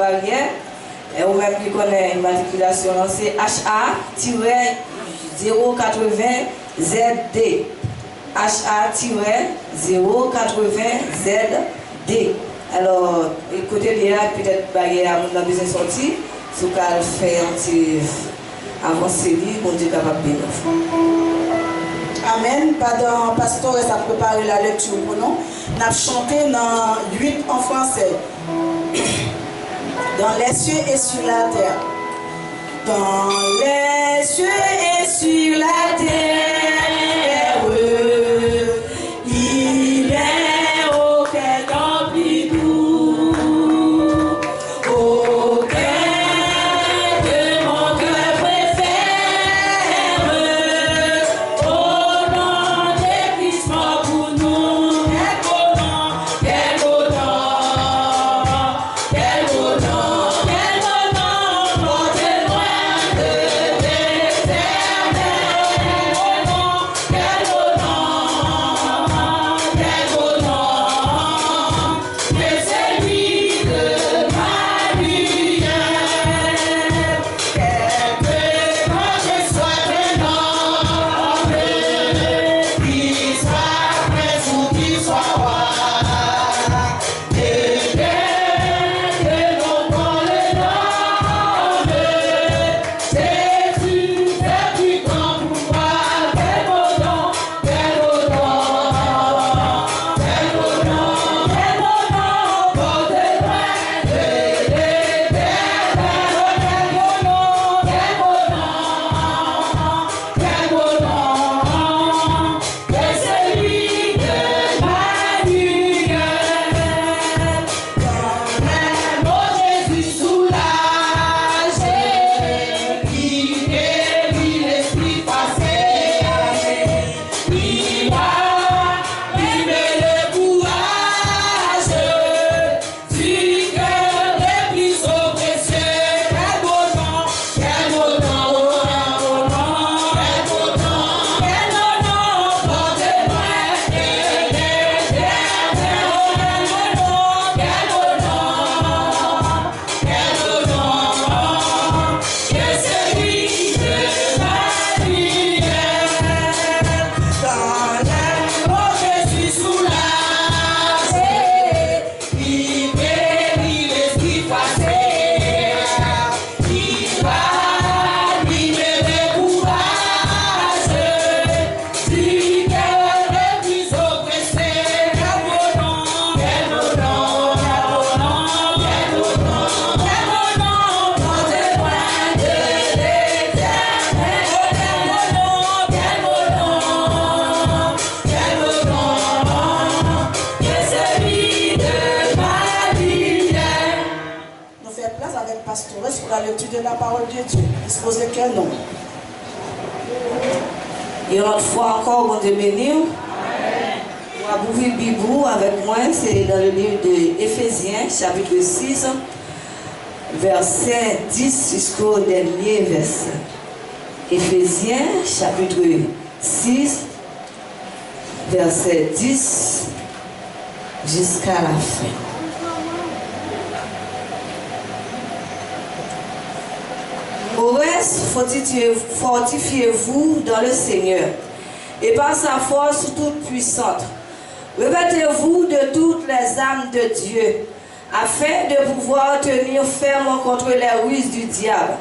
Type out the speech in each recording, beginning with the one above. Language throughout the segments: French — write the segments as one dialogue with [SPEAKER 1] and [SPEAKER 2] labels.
[SPEAKER 1] barrière. Et ou même qui connaît une matriculation, c'est HA-080ZD. HA-080ZD. Alors, écoutez bien, peut-être barrière à mon besoin sorti, sous qu'elle fait un petit avancée, bon Dieu capable de nous.
[SPEAKER 2] Amen. Pendant pasteur a préparé la lecture pour nous. Nous avons chanté dans 8 en français. Dans les cieux et sur la terre. Dans les cieux et sur la terre. Il est auquel rempli tout. Auquel que mon cœur préfère. Au nom de Christ pour nous. Quel beau nom. Quel beau nom. Quel beau nom. Portez loin de l'éternel. Quel beau nom. Quel beau nom. Que celui de Marie. Quelque quand je sois un homme, qu'il soit prince ou qu'il soit roi, et que l'on prend le nom de Jésus, c'est plus grand pour moi. Quel beau nom, quel beau nom, quel beau nom, quel beau nom, portez loin de l'éternel. Quel beau nom, quel beau nom, quel beau nom, que celui de Marie. Quand mon Jésus soulagé, il guérit l'esprit passé, il a libéré le courage du cœur les plus oppressés. Quel beau nom, quel beau nom, quel beau nom, quel beau nom, portez loin de l'éternel. Quel beau nom, quel beau nom, que celui de Marie. Dans l'amour je suis soulagé, il guérit l'esprit passé, il va libérer le courage du cœur les plus oppressés. Quel beau nom, quel beau nom, quel beau nom, quel beau nom, portez loin de l'éternel. Quel beau nom, quel beau nom, que celui de Marie. Nous faisons place avec Pasteur pour la lecture de la parole de Dieu. Disposez quel nom.
[SPEAKER 1] Et une autre fois encore, bon Dieu béni. On va ouvrir le Bible avec moi, c'est dans le livre de Éphésiens, chapitre 6, verset 10 jusqu'au dernier verset. Éphésiens, chapitre 6, verset 10 jusqu'à la fin. Au reste, fortifiez-vous dans le Seigneur et par sa force toute puissante. Revêtez-vous de toutes les armes de Dieu, afin de pouvoir tenir ferme contre les ruses du diable.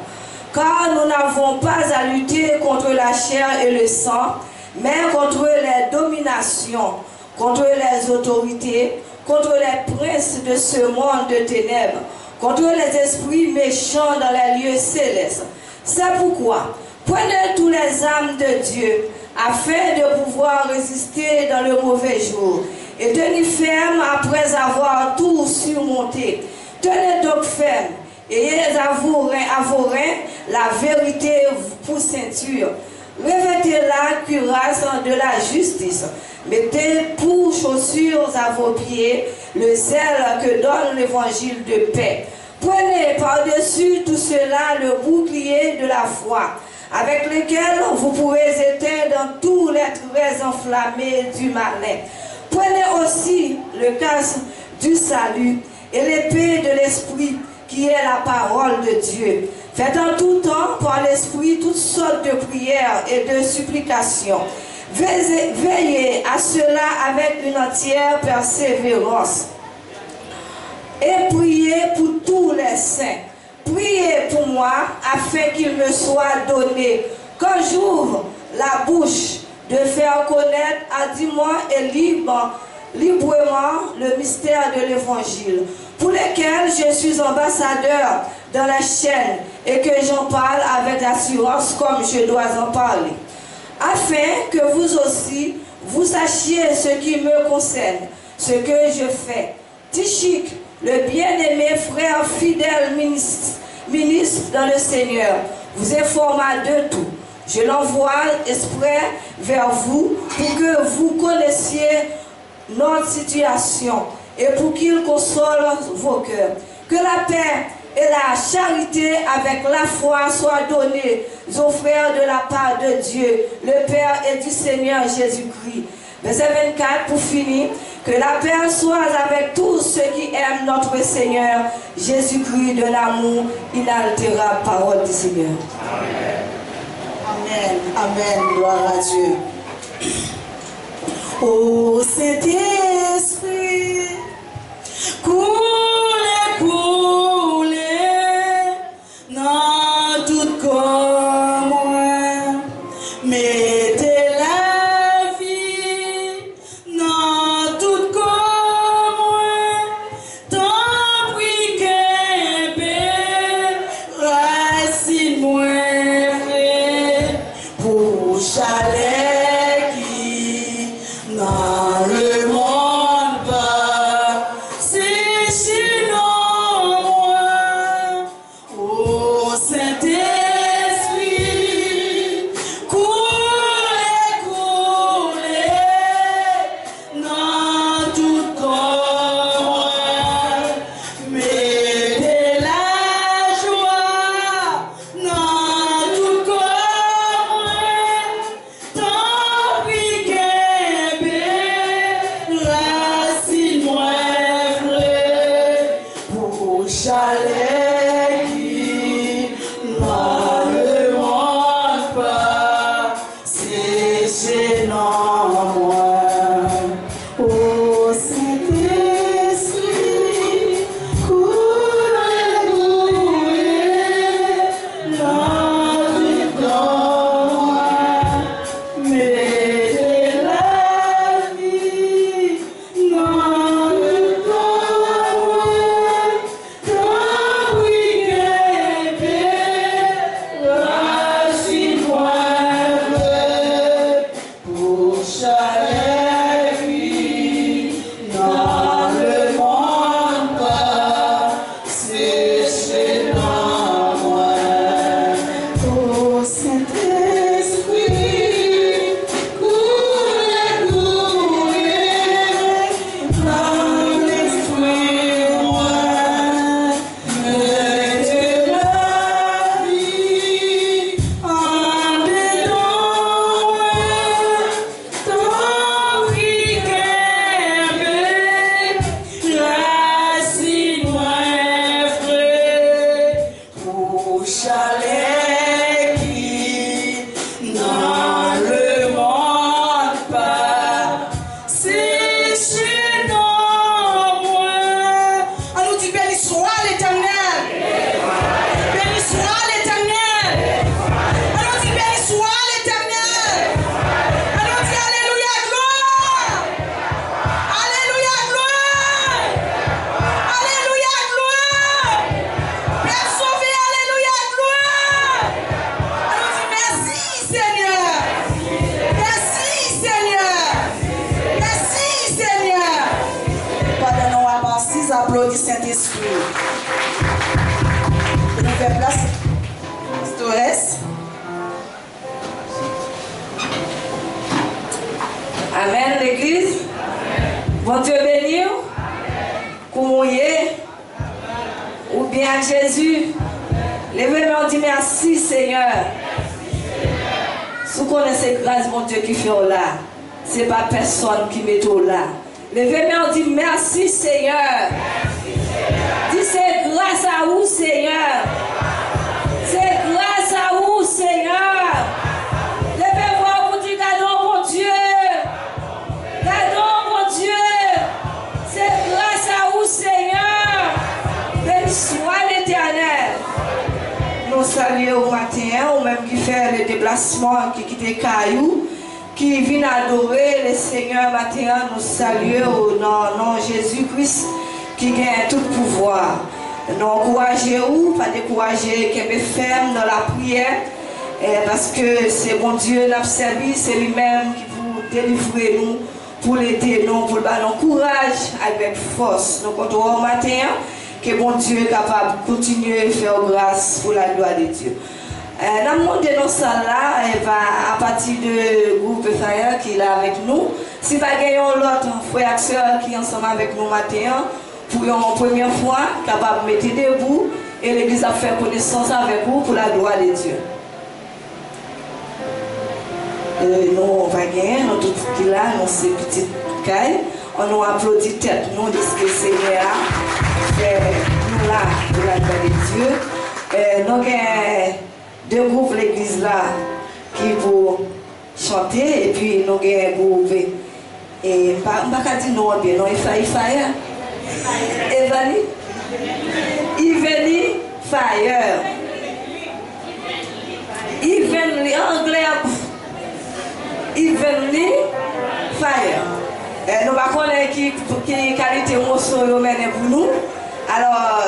[SPEAKER 1] Car nous n'avons pas à lutter contre la chair et le sang, mais contre les dominations, contre les autorités, contre les princes de ce monde de ténèbres, contre les esprits méchants dans les lieux célestes. C'est pourquoi, prenez tous les armes de Dieu, afin de pouvoir résister dans le mauvais jour, et tenir ferme après avoir tout surmonté. Tenez donc ferme, ayez à vos reins la vérité pour ceinture. Revêtez la cuirasse de la justice. Mettez pour chaussures à vos pieds le zèle que donne l'évangile de paix. Prenez par-dessus tout cela le bouclier de la foi, avec lequel vous pouvez éteindre tous les traits enflammés du malin. Prenez aussi le casque du salut et l'épée de l'esprit, qui qui est la parole de Dieu. Faites en tout temps par l'Esprit toutes sortes de prières et de supplications. Veillez à cela avec une entière persévérance. Et priez pour tous les saints. Priez pour moi afin qu'il me soit donné, quand j'ouvre la bouche, de faire connaître hardiment et librement le mystère de l'Évangile, pour lequel je suis ambassadeur dans la chaîne et que j'en parle avec assurance comme je dois en parler, afin que vous aussi, vous sachiez ce qui me concerne, ce que je fais. Tychik, le bien-aimé frère fidèle ministre dans le Seigneur, vous informa de tout. Je l'envoie exprès vers vous pour que vous connaissiez notre situation et pour qu'il console vos cœurs. Que la paix et la charité avec la foi soient données aux frères de la part de Dieu, le Père et du Seigneur Jésus-Christ. Verset 24 pour finir. Que la paix soit avec tous ceux qui aiment notre Seigneur Jésus-Christ de l'amour inaltérable. Parole du Seigneur.
[SPEAKER 2] Amen. Amen. Amen. Gloire à Dieu. Ô Saint-Esprit, coulez, coulez dans tout corps moi. Mettez la vie dans tout corps moi. Tant pis qu'un racine moi vrai pour chalet qui dans le monde va. C'est chez nous moi. Ô Saint-Esprit, coulez, coulez dans tout corps. Mettez la joie dans tout corps. Tant pis qu'un racine moi vrai pour chalet qui dans le monde pas. C'est chez nous moi. Ô Saint-Esprit, coulez, coulez dans tout corps. Mettez la vie dans le corps. Tant pis qu'un racine moi vrai pour chalet qui dans le monde pas. C'est chez nous moi. Ô Saint-Esprit, coulez, coulez dans l'esprit moi. Mettez la vie en dedans moi. Tant pis qu'un racine moi vrai pour chalet qui dans le monde pas. C'est chez nous moi. On nous dit béni soit l'Éternel. Béni soit l'Éternel. On nous dit béni soit l'Éternel. On nous dit alléluia gloire. Alléluia gloire. Alléluia gloire. Père sauvé, alléluia gloire. On nous dit merci Seigneur. Merci Seigneur. Merci Seigneur. Pardonnons avant 6 applaudissements Saint-Esprit. Et nous faisons place. Stores.
[SPEAKER 1] Amen, l'Église. Bon Dieu béni. Coumouillé. Ou bien Jésus. Levez-moi, on dit merci Seigneur. Si vous connaissez grâce, mon Dieu, qui fait là, ce n'est pas personne qui met là. Levez-moi, on dit merci Seigneur. Dis c'est grâce à vous Soit l'Éternel. Nous saluons au matin, ou même qui fait le déplacement, qui quitte Caillou, qui vient adorer le Seigneur matin. Nous saluons au nom de Jésus-Christ qui gagne tout pouvoir. Nous encourageons, pas décourager, qui est ferme dans la prière, parce que c'est bon Dieu n'a servi, c'est lui-même qui vous délivrer nous, pour l'aider nous, pour le courage avec force. Nous comptons au matin que bon Dieu est capable de continuer à faire grâce pour la gloire de Dieu. Dans le monde de nos salles là, elle va à partir du groupe Fire qui est là avec nous. Si nous avons l'autre frère et soeur qui est ensemble avec nous matin, pour une première fois, capable de mettre debout et l'église a fait connaissance avec vous pour la gloire de Dieu. Nous, on va gagner, nous tous qui là, nous ces petites cailles, on nous applaudit tête, nous disons que le Seigneur nous là, pour la gloire de Dieu. Nous avons deux groupes l'église là qui vont chanter et puis nous avons un groupe et je ne vais pas dire non bien, non, il faut Fire. Evenly Fire. Evenly anglais. Evenly Fire. Nous ne connaissons qui qualité morceau pour nous. Alors,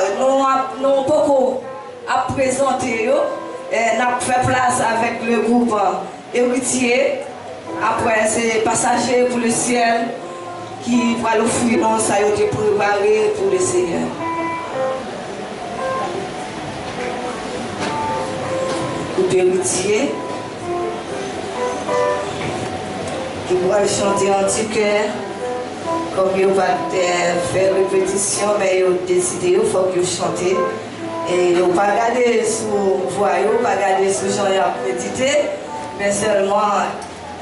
[SPEAKER 1] nous pouvons présenter. Nous avons fait place avec le groupe héritier. Après, c'est passager pour le ciel qui va l'offrir, non, ça a été préparé pour le Seigneur. Groupe héritier qui va chanter en petit cœur. Comme il va faire répétition, mais il a décidé qu'il faut qu'il chante. Et il ne va pas regarder sous voix, il ne va pas regarder sous Jean et médité, mais seulement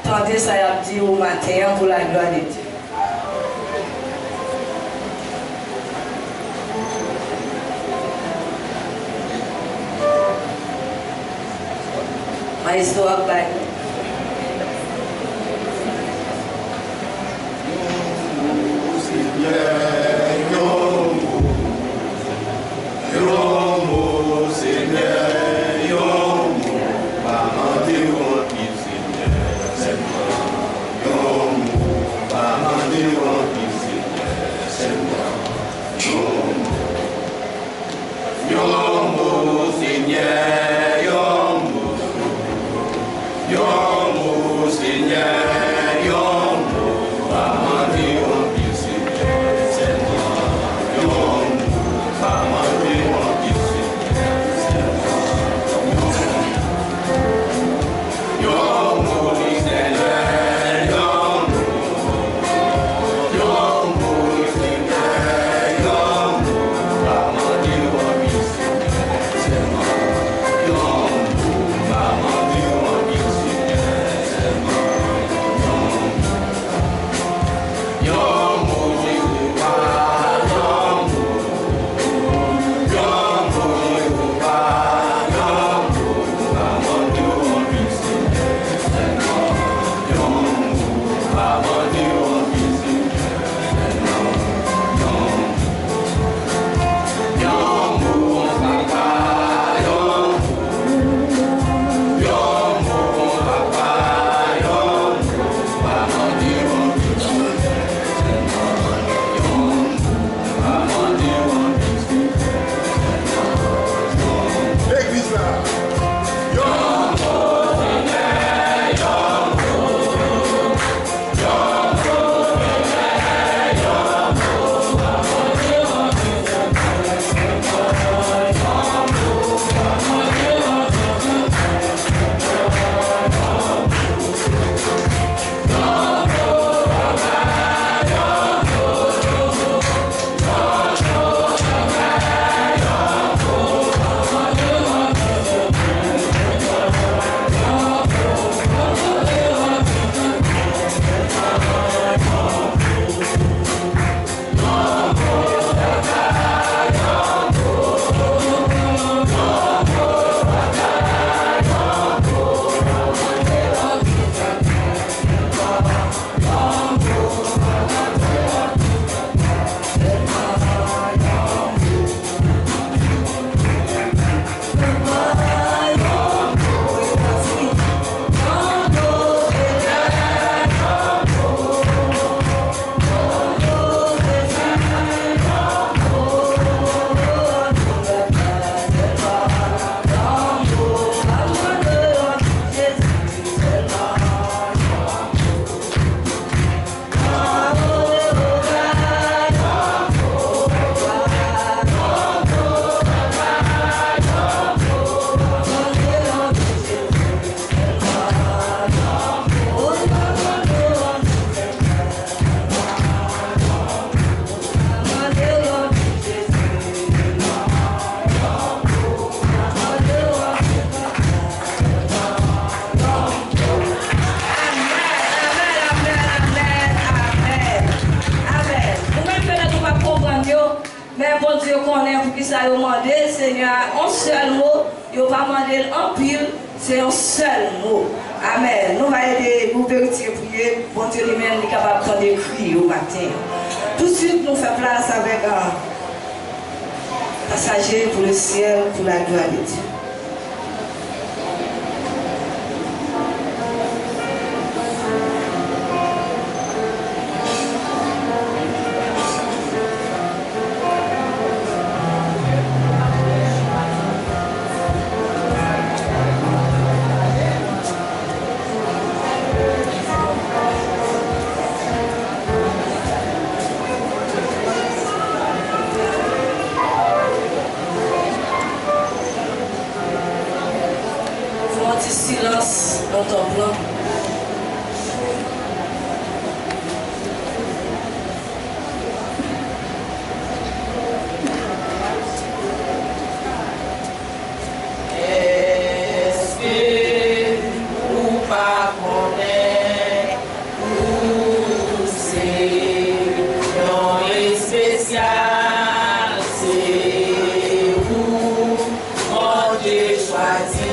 [SPEAKER 1] tenter ça a dit au matin pour la gloire de Dieu. Maestro Abay. demandé, Seigneur, un seul mot, il n'a pas demandé en pile, c'est un seul mot. Amen. Nous allons aider, vous pouvez prier, bon Dieu lui-même est capable de prendre des cris au matin. Tout de suite, nous faisons place avec un passager pour le ciel, pour la gloire de Dieu. Silence dans ton plan.
[SPEAKER 2] Est-ce que vous pas connaître où c'est non spécial, c'est vous, mon Dieu choisi.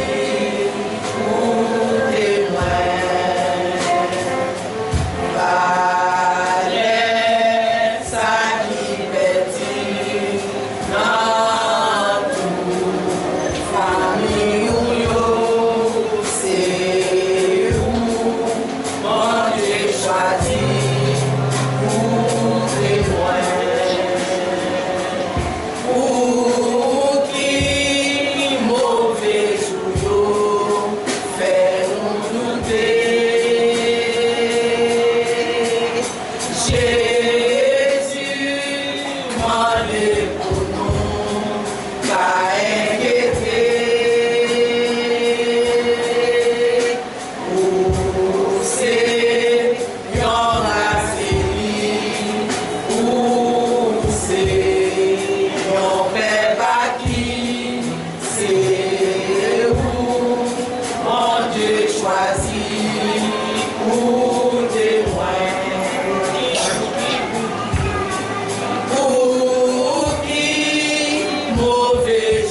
[SPEAKER 2] Mauvais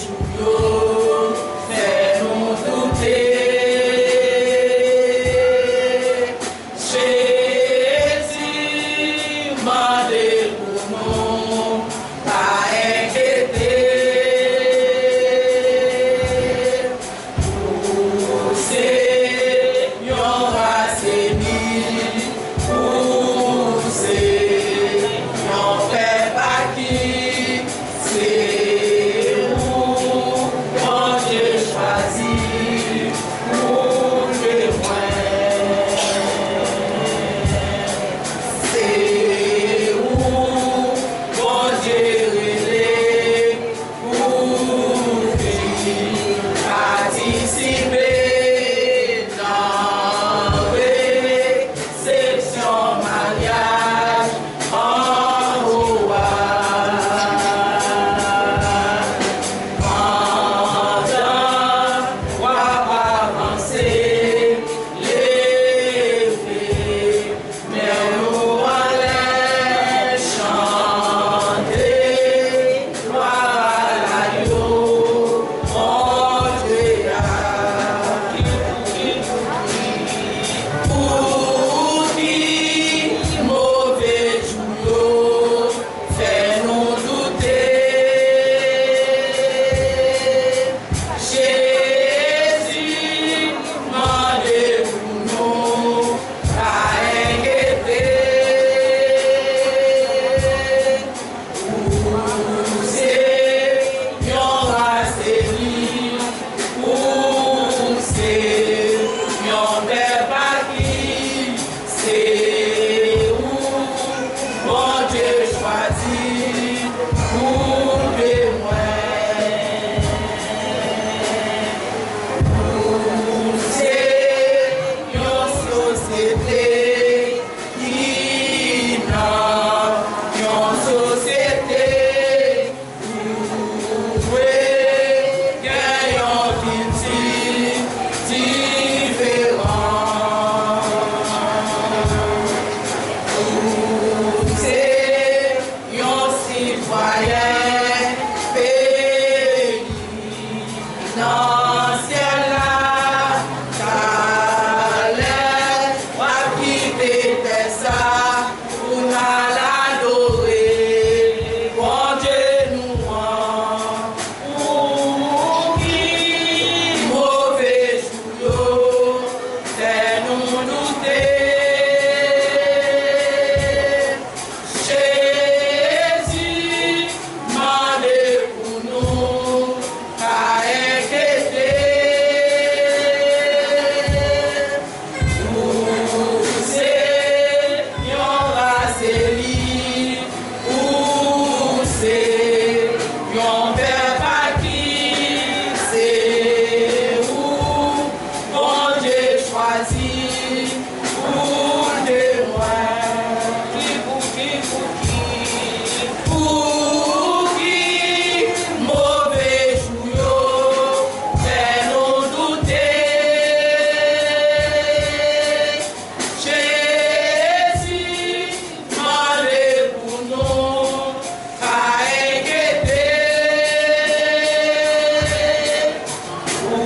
[SPEAKER 2] Dans le ciel là, t'allais, va quitter tes ça, pour nous l'adorer, bon Dieu nous rend, ou qui mauvais jour, c'est nous douter. Jésus, mandez pour nous, à inquiéter. Où c'est, yon raseli, où c'est, yon père pas qui, c'est où, bon Dieu choisi, pour de moi. Pour qui, mauvais jour, c'est nous douter. Jésus, mandez pour nous, à inquiéter. Où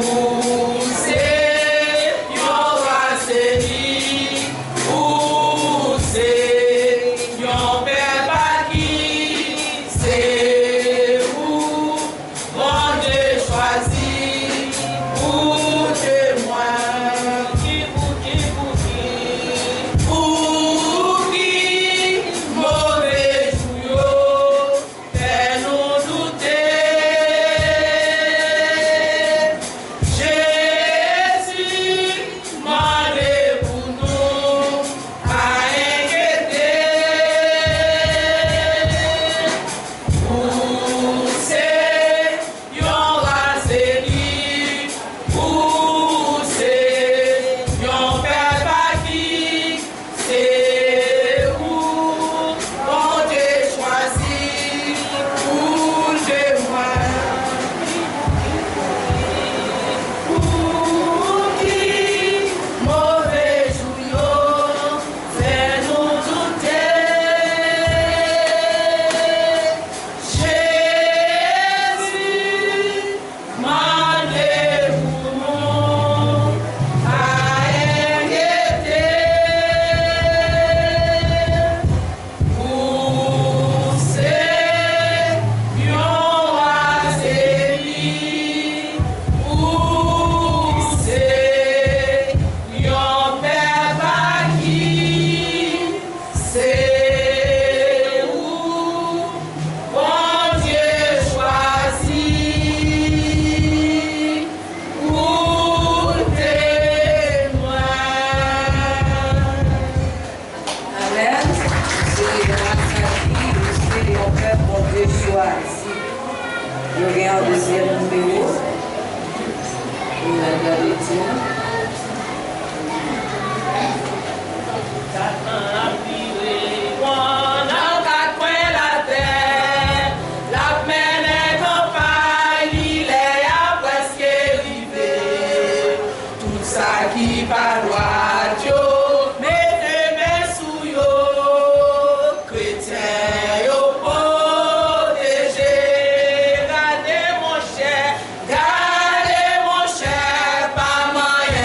[SPEAKER 2] c'est, yon raseli, où c'est, yon père pas qui, c'est où, bon Dieu choisi, pour témoin, pour qui, mauvais jour, fait nous douter. Jésus, mandez pour nous, à inquiéter. Où c'est, yon raseli, où c'est, yon père pas qui, c'est où, bon Dieu choisi, pour témoin. Pour qui, mauvais jour, fait nous douter. Jésus, mandez pour nous, à inquiéter. Où c'est, yon raseli, où c'est, yon père pas qui, c'est où, bon Dieu choisi, pour témoin.
[SPEAKER 1] Amen. C'est grâce à qui c'est mon père pour Dieu choisi. Je viens en deuxième numéro. Il a regardé Dieu.
[SPEAKER 2] Dans quatre coins la terre, la mer est campagne, il est à presque arrivé. Tout ça qui parle Dieu, mettez mes sous yo, chrétien yo protégé. Gardez mon cher, pas moyen.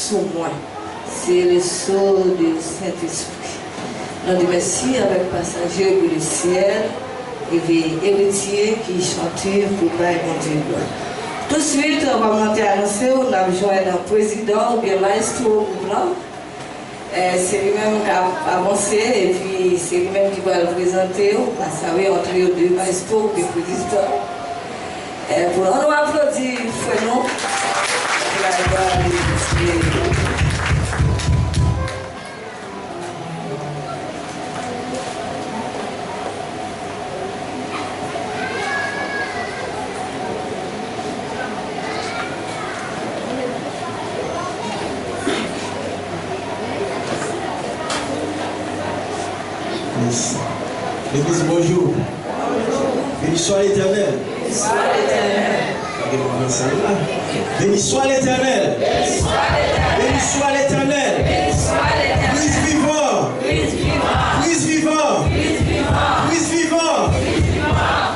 [SPEAKER 1] sous moi. C'est le sceau du Saint-Esprit. Nous disons merci avec passager pour le ciel et héritier qui chantait pour Père mon Dieu. Tout de suite, on va monter à annoncer, on a besoin d'un président ou bien maestro ou blanc. C'est lui-même qui a avancé et puis c'est lui-même qui va le présenter. On va savoir entre les deux maestros ou bien présidents. Pour nous applaudir, Frénon.
[SPEAKER 3] L'église, bonjour. Béni soit l'Éternel.
[SPEAKER 1] Béni soit l'Éternel.
[SPEAKER 3] Béni soit l'Éternel. Béni soit l'Éternel. Christ vivant. Christ vivant. Christ vivant.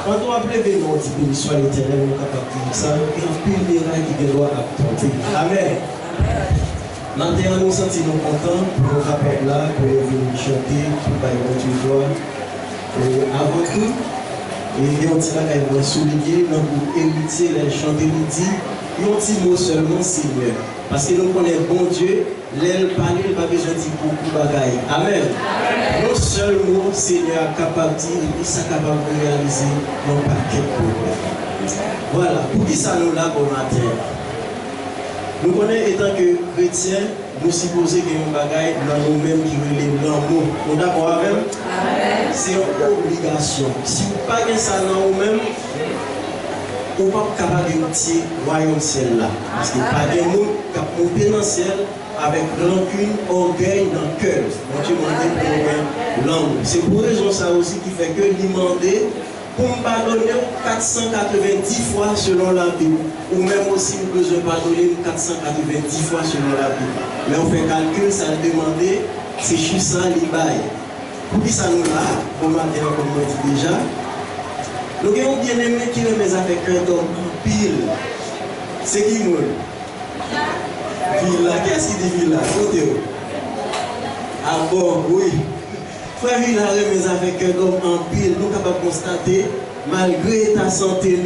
[SPEAKER 3] Quand on appelle béni, on dit béni soit l'Éternel, on est capable de dire ça. Et un pile miracle qui doit apporter. Amen. Maintenant, nous sentons contents pour nous rappeler là, pour venir chanter, pour nous gloire. Avant tout, et on dit là qu'on va souligner, pour hériter les chanter, nous dit, un petit mot seulement, Seigneur. Parce que nous connaissons bon Dieu, l'aile parler, il n'a pas besoin de dire beaucoup de bagailles. Amen. Non seulement, Seigneur, capable de dire, et ça capable de réaliser, non pas quel problème. Voilà, pour qui ça nous là au matin? Nous connaissons, étant que chrétiens, nous supposons qu'il y a un bagage dans nous-mêmes qui relève l'amour. Nous d'accord avec? C'est une obligation. Si vous n'avez pas ça dans vous-même, vous n'êtes pas capable de monter le royaume ciel là. Parce qu'il n'y a pas de monde qui a monté dans le ciel avec rancune, orgueil dans le cœur. Donc tu demandes pour l'amour. C'est pour raison ça aussi qui fait que demander pour me pardonner 490 fois selon la Bible. Ou même aussi nous besoin pardonner 490 fois selon la Bible. Mais on fait calcul, ça a demandé, c'est juste ça, l'imbaille. Pour qui ça nous a, comme on dit déjà, nous avons bien aimé qui remet avec un homme en pile. C'est qui nous? Villa, qu'est-ce qu'il dit Villa? Côté. Ah bon, oui. Frère Villa remet avec un homme en pile, nous sommes capables de constater, malgré ta santé,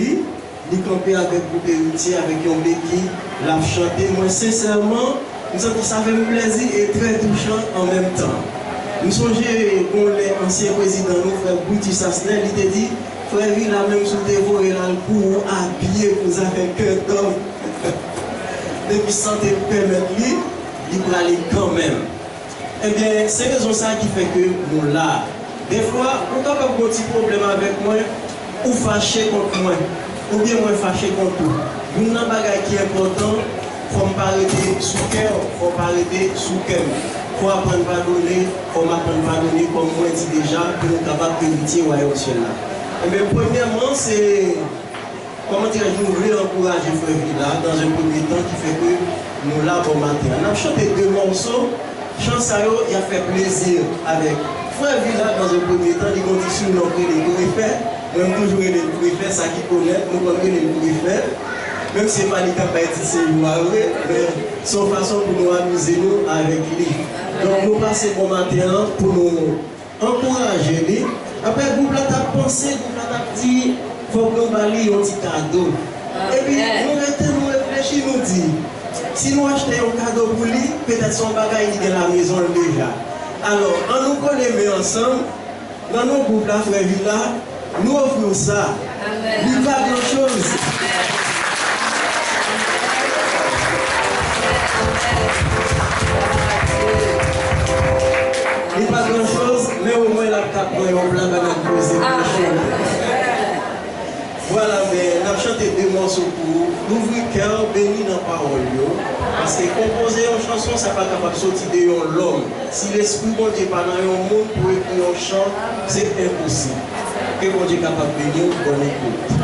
[SPEAKER 3] il campé avec beaucoup d'héritiers, avec un béquille, l'a chanté. Moi, sincèrement, nous avons ça fait plaisir et très touchant en même temps. Nous songeons qu'on l'ancien président, nous, frère Bouti Sasnel, il t'a dit, frère Villa, même sous tes voix, il a le coup habillé pour avec un homme. Depuis santé permettre lui, il va aller quand même. Eh bien, c'est raison ça qui fait que nous là. Des fois, on a un petit problème avec moi, ou fâché contre moi, ou bien moi fâché contre vous. Nous avons un bagage qui est important, il faut pas arrêter sous cœur, il ne faut pas arrêter sous cœur. Il faut apprendre à pardonner, il faut apprendre à pardonner, comme moi dit déjà, pour nous capables d'hériter au royaume ciel là. Eh bien, premièrement, c'est, comment dirais-je, nous voulons encourager Frère Villa dans un premier temps qui fait que nous là pour matin. On a chanté 2 morceaux. Chance à eux, il a fait plaisir avec Frère Villa dans un premier temps, il continue sur l'entrée des coryphées. Même toujours les coryphées, ça qui connaît, nous connaissons les coryphées. Même si ce n'est pas les capacités, c'est mais son façon pour nous amuser nous avec lui. Donc nous passons au matin pour nous encourager lui. Après, vous l'avez pensé, vous l'avez dit, il faut que nous allions un petit cadeau. Et puis nous réfléchissons, nous disons. Si nous achetons un cadeau pour lui, peut-être son bagage est dans la maison déjà. Alors, on nous connaît ensemble, dans nos groupes là, Frère Villa, nous offrons ça. Il n'y a pas grand-chose. Il n'y a pas grand-chose, mais au moins la carte, on va la poser. Voilà, mais nous avons chanté 2 morceaux pour l'ouvrir cœur, béni dans la parole. Parce que composer une chanson, ça n'est pas capable de sortir de l'homme. Si l'esprit bon Dieu pas dans un monde pour écrire un chant, c'est impossible. Que bon Dieu est capable de bénir, bonne écoute.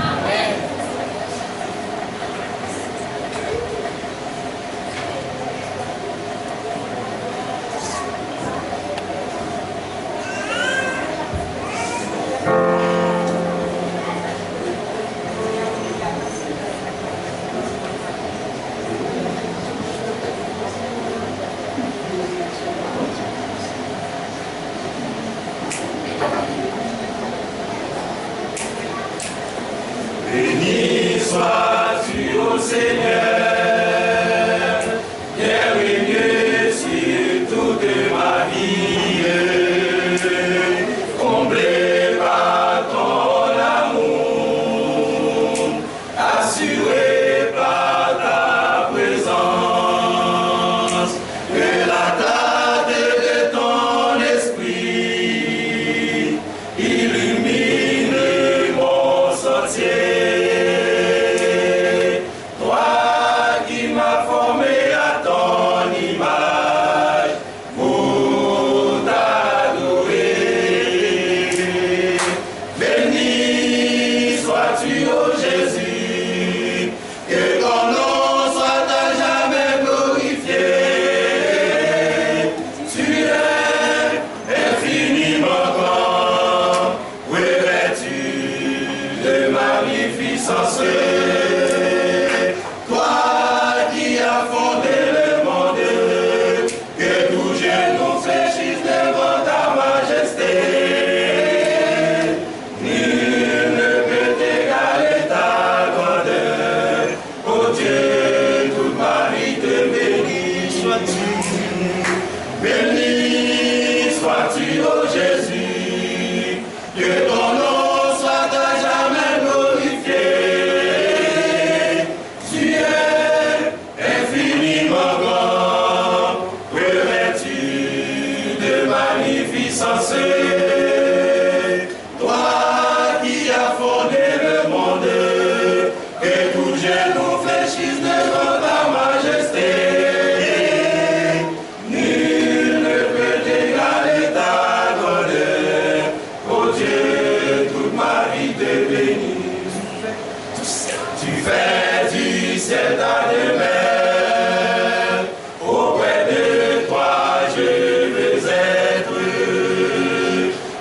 [SPEAKER 2] fais du ciel ta demeure. Auprès de toi je veux être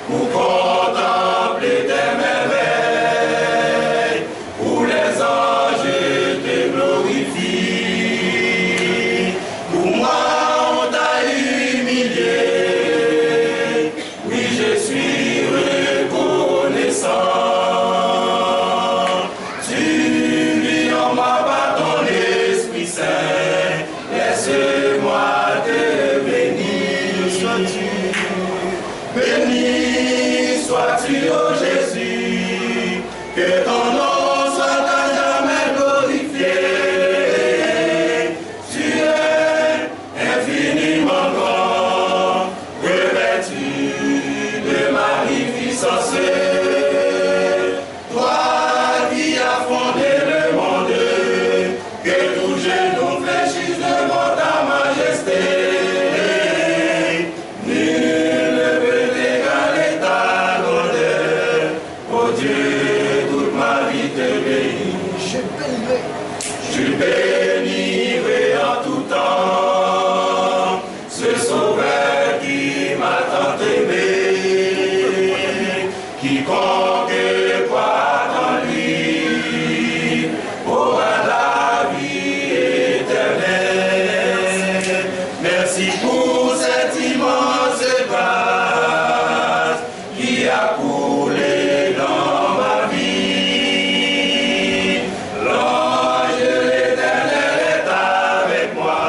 [SPEAKER 2] pour contempler tes merveilles, où les anges te glorifient. Pour moi on t'a humilié, oui je suis reconnaissant. Tu vis en moi par ton Esprit Saint, laisse-moi te bénir. Béni sois-tu, ô Jésus, que ton nom soit à jamais glorifié. Tu es infiniment grand, revêtu de magnificence. Toi qui as fondé le monde, que tout genou fléchisse devant ta majesté. Nul ne peut égaler ta grandeur. Oh Dieu, toute ma vie te bénit. Je bénirai en tout temps ce sauveur qui m'a tant aimé. Quiconque croit en lui aura la vie éternelle. Merci pour cette immense grâce qui a coulé dans ma vie. L'ange de l'Éternel est avec moi.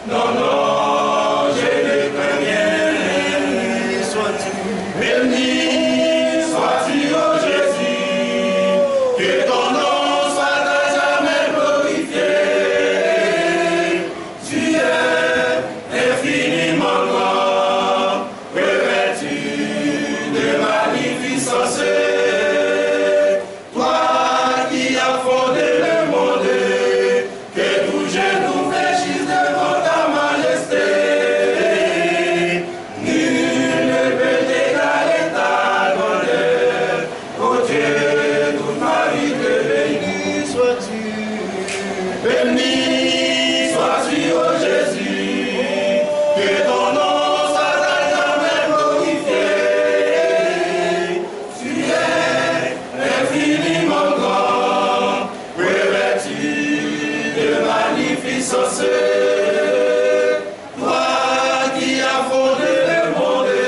[SPEAKER 2] Non, non, je ne crains rien. Béni sois-tu, ô Jésus, que ton nom soit à jamais glorifié. Tu es infiniment grand, revêtu de magnificence. Toi qui as fondé le monde, que tout genou fléchisse devant ta majesté. Nul ne peut égaler ta grandeur. Oh Dieu, toute ma vie te bénit sois-tu. Béni sois-tu, ô Jésus, que ton nom soit à jamais glorifié. Tu es infiniment grand, revêtu de magnificence. Toi qui as fondé le monde,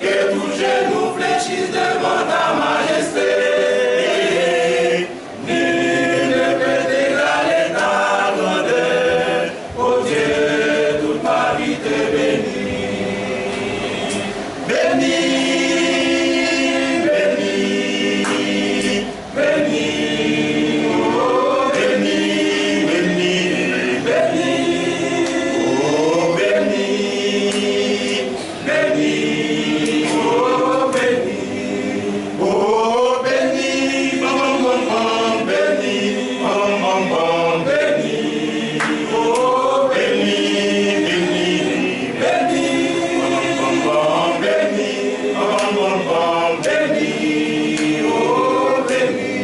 [SPEAKER 2] que tout genou fléchisse devant ta majesté. Nul ne peut égaler ta grandeur. Oh Dieu, toute ma vie te bénit. Béni, béni, béni, oh béni, béni, béni, oh béni, béni, oh béni, oh béni, bam bam bam, béni, bam bam bam, béni, oh béni, béni, béni, bam bam bam, béni, bam bam bam, béni, oh béni,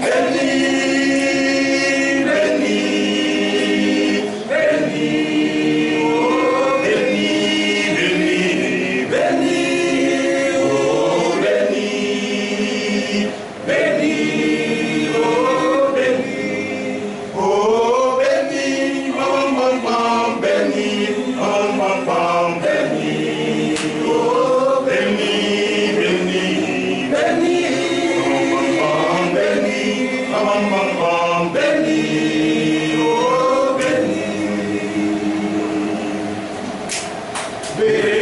[SPEAKER 2] béni, béni, béni, oh béni, béni, béni, oh béni, béni, oh béni, oh béni, bam bam bam, béni, bam bam bam, béni, oh béni, béni, béni, bam bam bam, béni, bam bam bam, béni, oh béni, béni.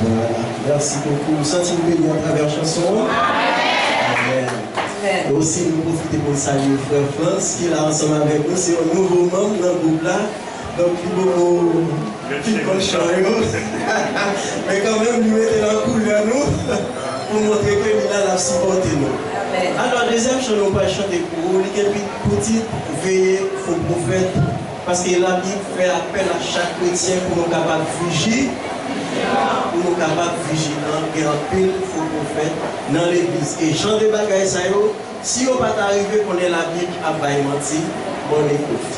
[SPEAKER 3] Voilà. Merci beaucoup. Sentez-vous béni à travers la chanson. Amen. Et aussi, nous profitons pour saluer le frère France qui est là ensemble avec nous. C'est un nouveau membre dans le groupe là. Donc, il faut qu'il change. Mais quand même, lui mettre la couleur nous pour montrer que il a la supporté nous. Alors, deuxième chose, nous pas chanter pour vous, les petites veiller au prophète, parce que la Bible fait appel à chaque chrétien pour nous capables de vigiler, pour nous capables de vigilants et en pile faux prophète dans l'église. Et Jean de Bagaille, ça y est, si on pas arrivé qu'on ait la Bible à Baïmanti, bonne écoute.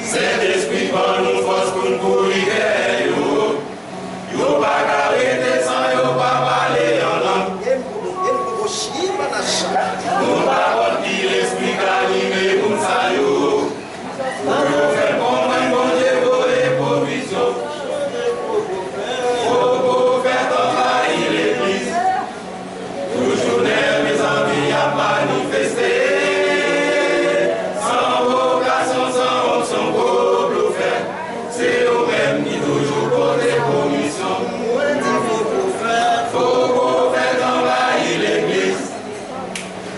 [SPEAKER 4] Saint-Esprit, par nous force pour nous courir. Yo pas arrêter sans yo pas parler en langue. Nous pas qui l'esprit animé comme ça yo. Pour faire comprendre mon Dieu pour les provisions. Faut faire travailler l'église. Toujours mes amis à manifester. Sans vocation, sans option, pour le faire. C'est eux-mêmes qui toujours pour des commissions. Faut faire travailler l'église.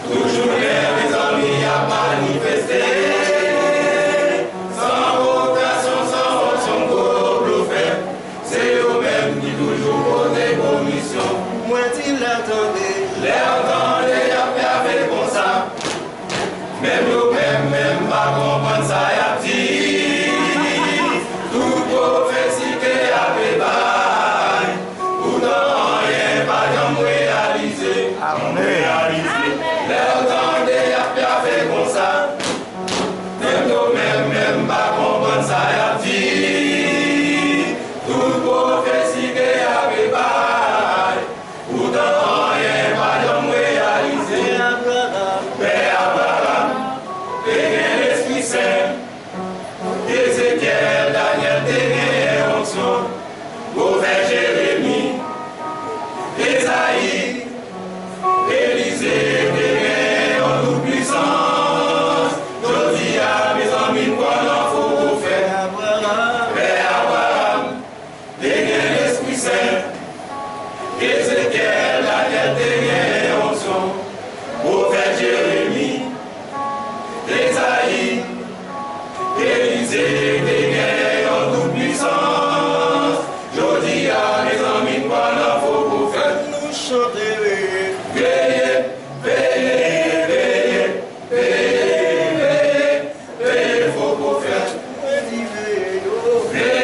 [SPEAKER 4] Toujours mes amis à manifester. Sans vocation, sans option, pour le faire. C'est eux-mêmes qui toujours pour des commissions.
[SPEAKER 3] Moi, tu l'attendais.
[SPEAKER 4] L'attendais, y'a fait comme ça. Même nous-mêmes, même pas comprendre ça, y'a dit. Tout prophétie qui a fait bail. Pourtant, rien pas de réaliser. L'attendais, y'a fait comme ça. Même nous-mêmes, même pas comprendre ça, y'a dit. Tout prophétie qui a fait bail. Pourtant, rien pas de réaliser. Père Abraham, Ézéchiel, Daniel, Daniel, Onction, prophète Jérémie, Esaïe, Élisée, Daniel, en toute puissance. Jodi à mes amis, pendant vos prophètes,
[SPEAKER 3] nous chanter.
[SPEAKER 4] veillez, veillez, veillez, veillez, veillez, veillez vos prophètes. Veillez vos prophètes.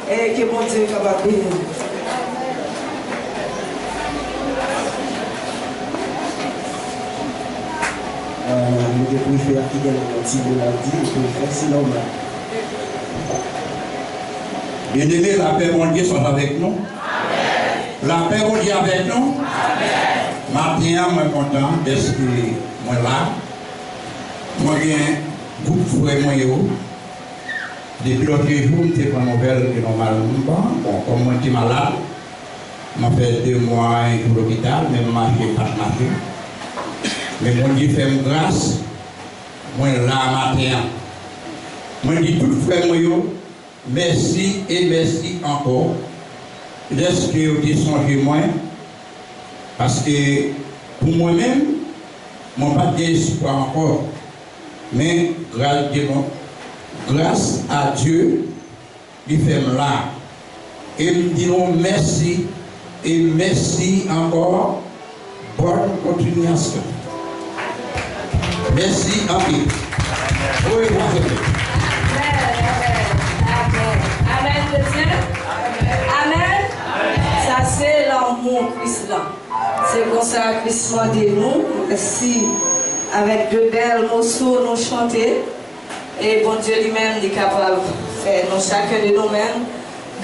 [SPEAKER 1] Et que bon Dieu est capable de bénir.
[SPEAKER 3] Je préfère qu'il y ait un petit peu la vie, c'est normal.
[SPEAKER 5] Bien-aimés, la paix de Dieu soit avec nous. Amen. La paix de Dieu avec nous. Amen. Matin, moi content d'être moi là. Moi j'ai un groupe de frères moi. Depuis l'autre jour, je suis pas nouvelle que normalement, bon, comme moi je suis malade, je fait 2 mois pour l'hôpital, même marché, pas marché. Mais mon Dieu fait une grâce, moi là matin. Moi je dis tout frère moi, merci et merci encore. Est-ce que vous avez songé moi? Parce que pour moi-même, je n'ai pas d'espoir encore. Mais grâce à Dieu, il fait là. Et nous disons merci et merci encore. Bonne continuation. Merci à vous. Oui,
[SPEAKER 1] Amen. Amen. Ça c'est l'amour Christ là. C'est comme ça que Christ m'a dit nous. Merci. Avec de belles morceaux nous chanter. Et bon Dieu lui-même est capable de faire nous chacun de nous-mêmes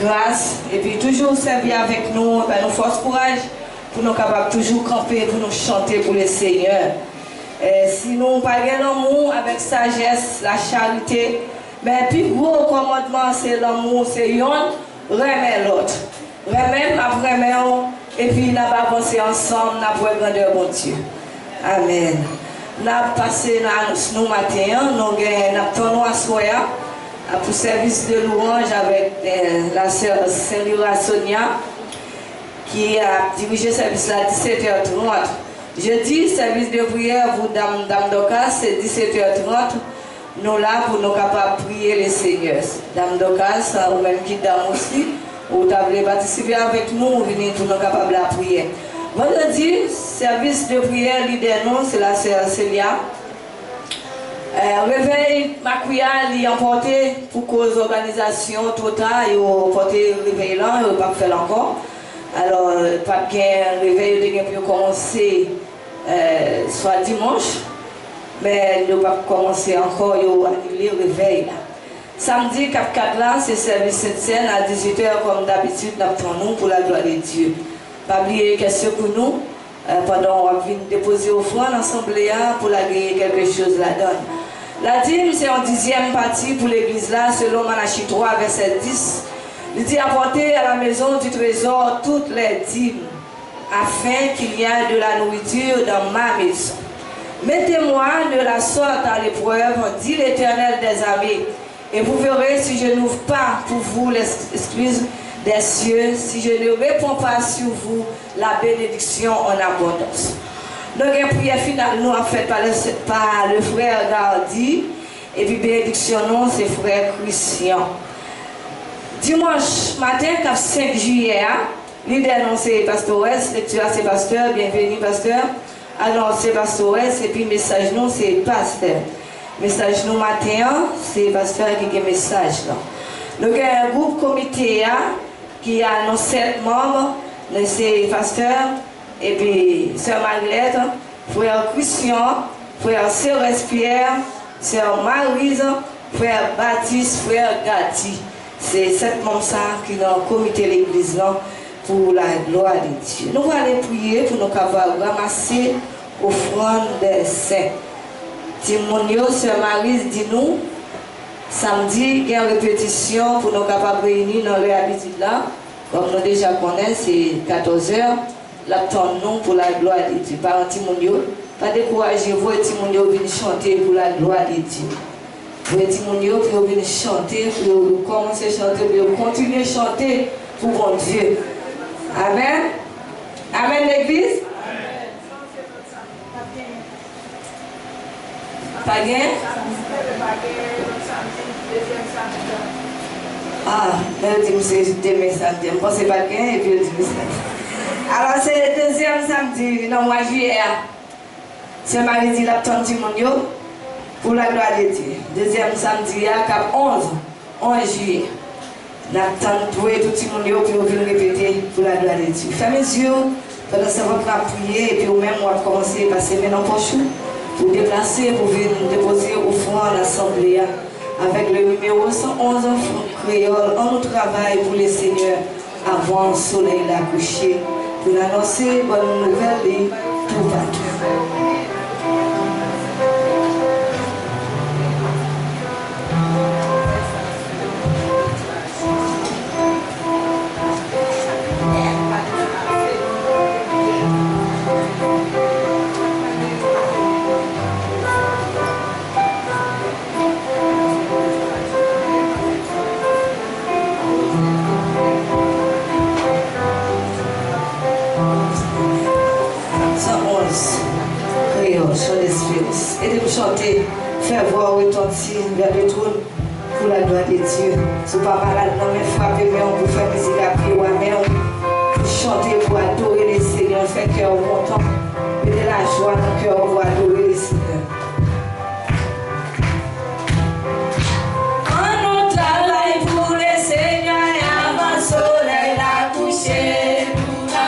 [SPEAKER 1] grâce. Et puis toujours servir avec nous, nous force courage pour nous capables toujours camper, pour nous chanter pour le Seigneur. Sinon, pas l'amour avec sagesse, la charité. Mais le plus gros commandement, c'est l'amour, c'est yon, remet l'autre. Remet, et puis nous allons avancer ensemble, nous allons grandeur bon Dieu. Amen. Nous avons passé nous matin, nous avons à Soya pour service de louange avec la sœur Saint-Lira Sonia qui a dirigé le service à 17h30. Je dis service de prière pour Dame Doka, c'est 17h30. Nous là pour nous capables de prier les seigneurs. Dame Doka, ou même qui dame aussi, vous avez participé avec nous, vous venez pour nous capables de prier. Vendredi, service de prière, leader non, c'est la sœur Célia. Réveil Macouya, il a emporté pour cause organisation totale, il a emporté le réveil là, il n'a pas fait encore. Alors, pas de réveil, il a pu commencer soit dimanche, mais il n'a pas commencé encore, il a annulé le réveil là. Samedi 4 là, c'est service Sainte-Seine à 18h comme d'habitude, nous attendons pour la gloire de Dieu. Pas oublier question pour nous, pendant qu'on va déposer offrande l'assemblée pour la gagner quelque chose là-dedans. La dîme, c'est en 10e partie pour l'église là, selon Malachie 3, verset 10. Il dit apporter à la maison du trésor toutes les dîmes. afin qu'il y ait de la nourriture dans ma maison. Mettez-moi de la sorte à l'épreuve, dit l'Éternel des armées, et vous verrez si je n'ouvre pas pour vous l'excuse des cieux, si je ne réponds pas sur vous la bénédiction en abondance. Donc, une prière finale, nous, en fait, par le frère Gardi, et puis bénédiction, non, c'est frère Christian. Dimanche matin, 5 juillet, l'idée c'est Pasteur West, lecture c'est Pasteur, bienvenue Pasteur. Alors c'est Pasteur West, et puis message nous c'est Pasteur. Message nous matin, c'est Pasteur qui a un message là. Donc il y a un groupe comité qui a nos 7 membres, c'est Pasteur, et puis Sœur Marguerite, frère Christian, frère Cérès Pierre, Sœur Maryse, frère Baptiste, frère Gatti. C'est 7 membres qui ont comité l'église pour la gloire de Dieu. Nous allons aller prier pour nous capables ramasser l'offrande des saints. Timonio, Sœur Maryse, dit-nous, samedi, il y a une répétition pour nous capables de réunir dans leur habitude là. Comme nous déjà connaissons, c'est 14h. L'attendons pour la gloire de Dieu. Par Timonio, pas découragez-vous, Timonio, venez chanter pour la gloire de Dieu. Vous êtes pour venir chanter, pour commencer à chanter, pour continuer à chanter pour mon Dieu. Amen. Amen, l'église. Pas bien? Ah, je dis que c'est demain samedi. Je pense que c'est pas bien et puis je dis que c'est. Alors, c'est le deuxième samedi, dans le mois de juillet. C'est mardi, l'attente du monde. Pour la gloire de Dieu. Deuxième samedi, cap 11 juillet. N'attendons tout le monde pour venir répéter pour la gloire de Dieu. Fermez les yeux, pendant ce temps, on va prier et puis nous-mêmes, on va commencer à passer maintenant pour déplacer, pour venir déposer au fond à l'Assemblée avec le numéro 111 créole. On nous travaille pour les seigneurs avant le soleil la coucher. Pour annoncer bonne nouvelle et tout partout. Et de nous chanter, faire voir retentir vers le trône pour la gloire de Dieu. Si vous n'êtes pas malade, non, mais frappez, mais on peut faire musique à pied, mais on peut chanter pour adorer les Seigneurs, faire cœur content, mettez la joie dans le cœur pour adorer les Seigneurs. On travaille pour les Seigneurs et avant le soleil la coucher.
[SPEAKER 2] La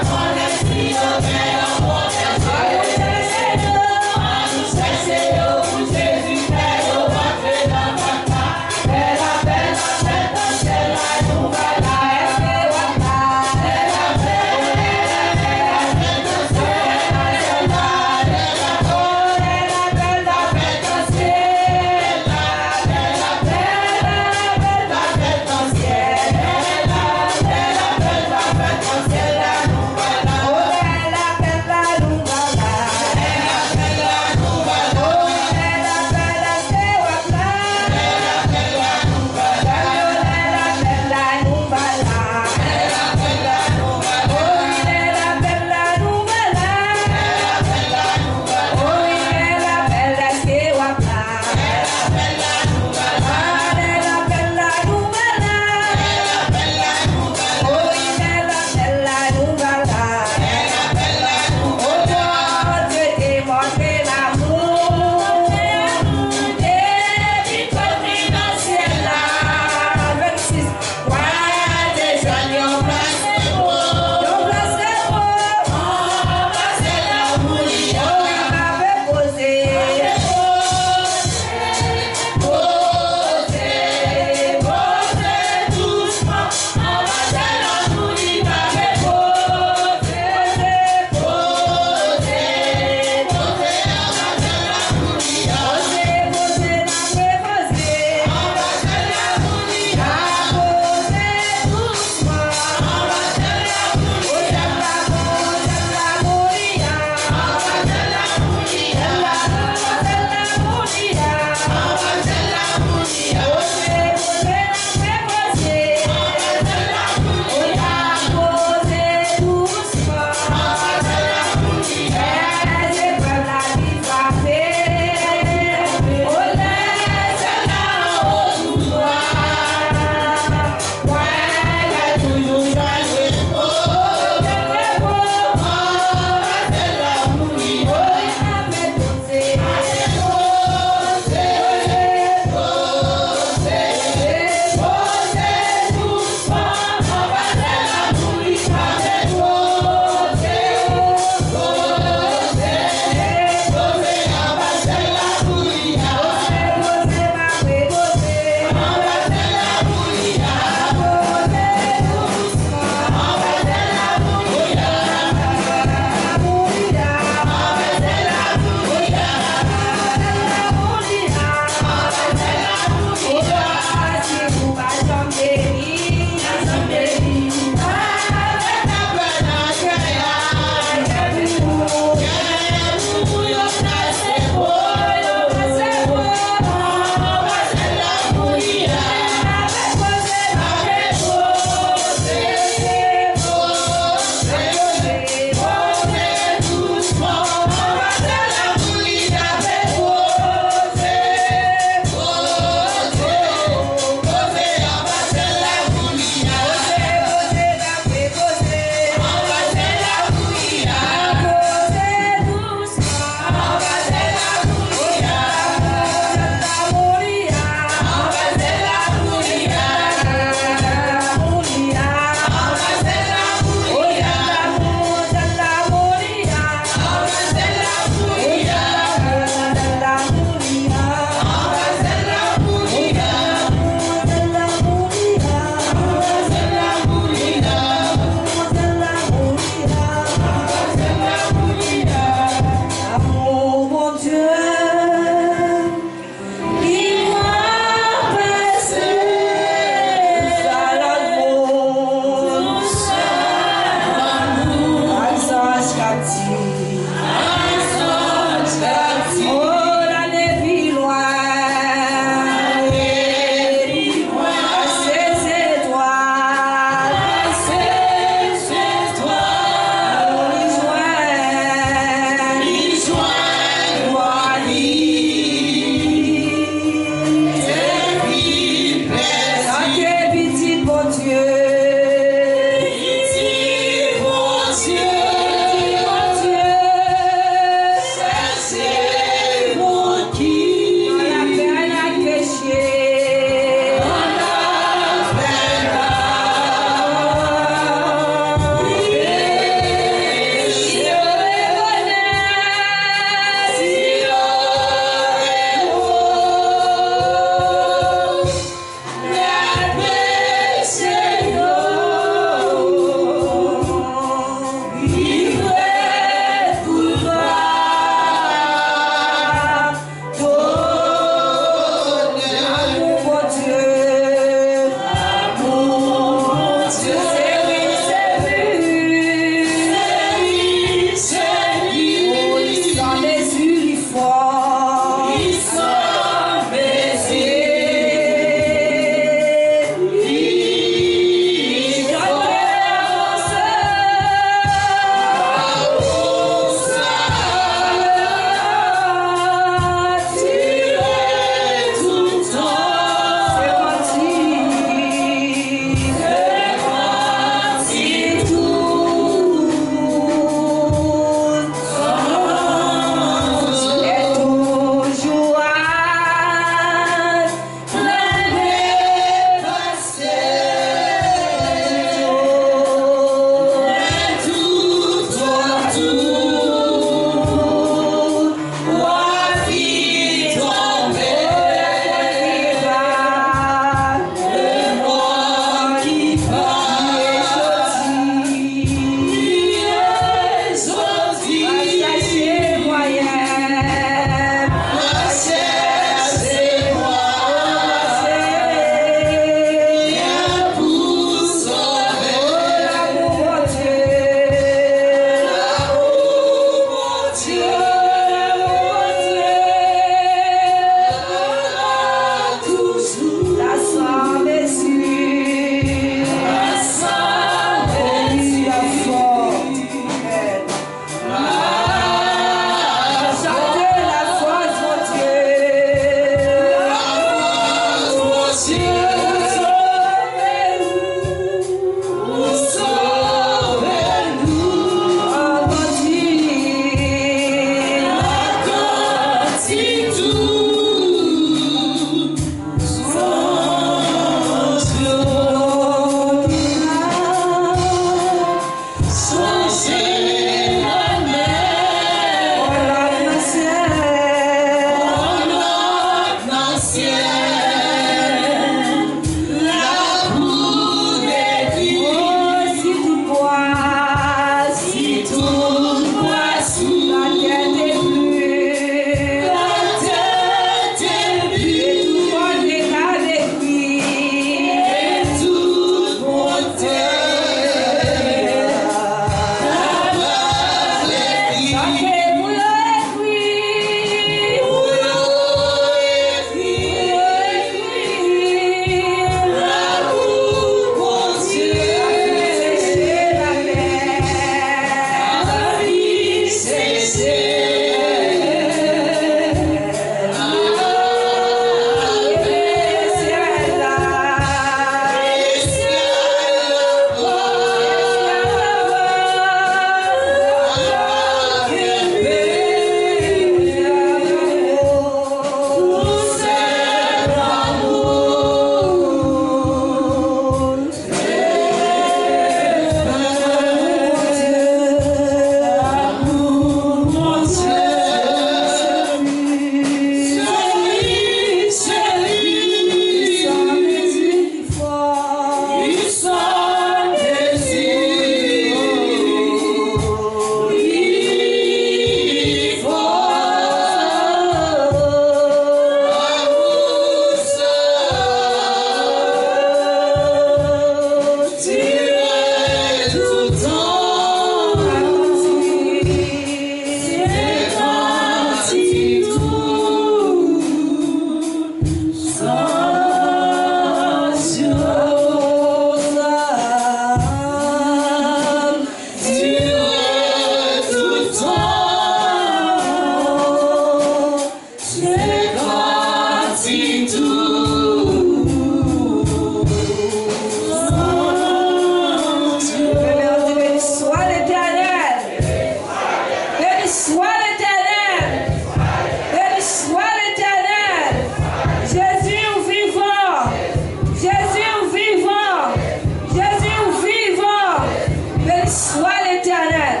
[SPEAKER 1] Béni soit l'Éternel.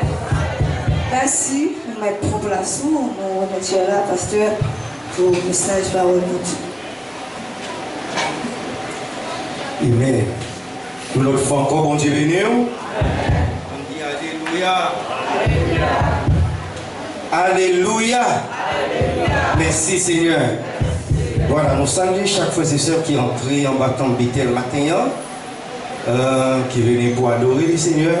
[SPEAKER 1] Merci, mettre pour place, nous remercions là, pasteur, pour le message parole de Dieu.
[SPEAKER 6] Amen. Une autre fois encore, bon Dieu béni. On dit Alléluia. Alléluia. Merci Seigneur. Voilà, nous saluons chaque frère et sœur qui est entré en battant Bethel matin, qui venait pour adorer le Seigneur.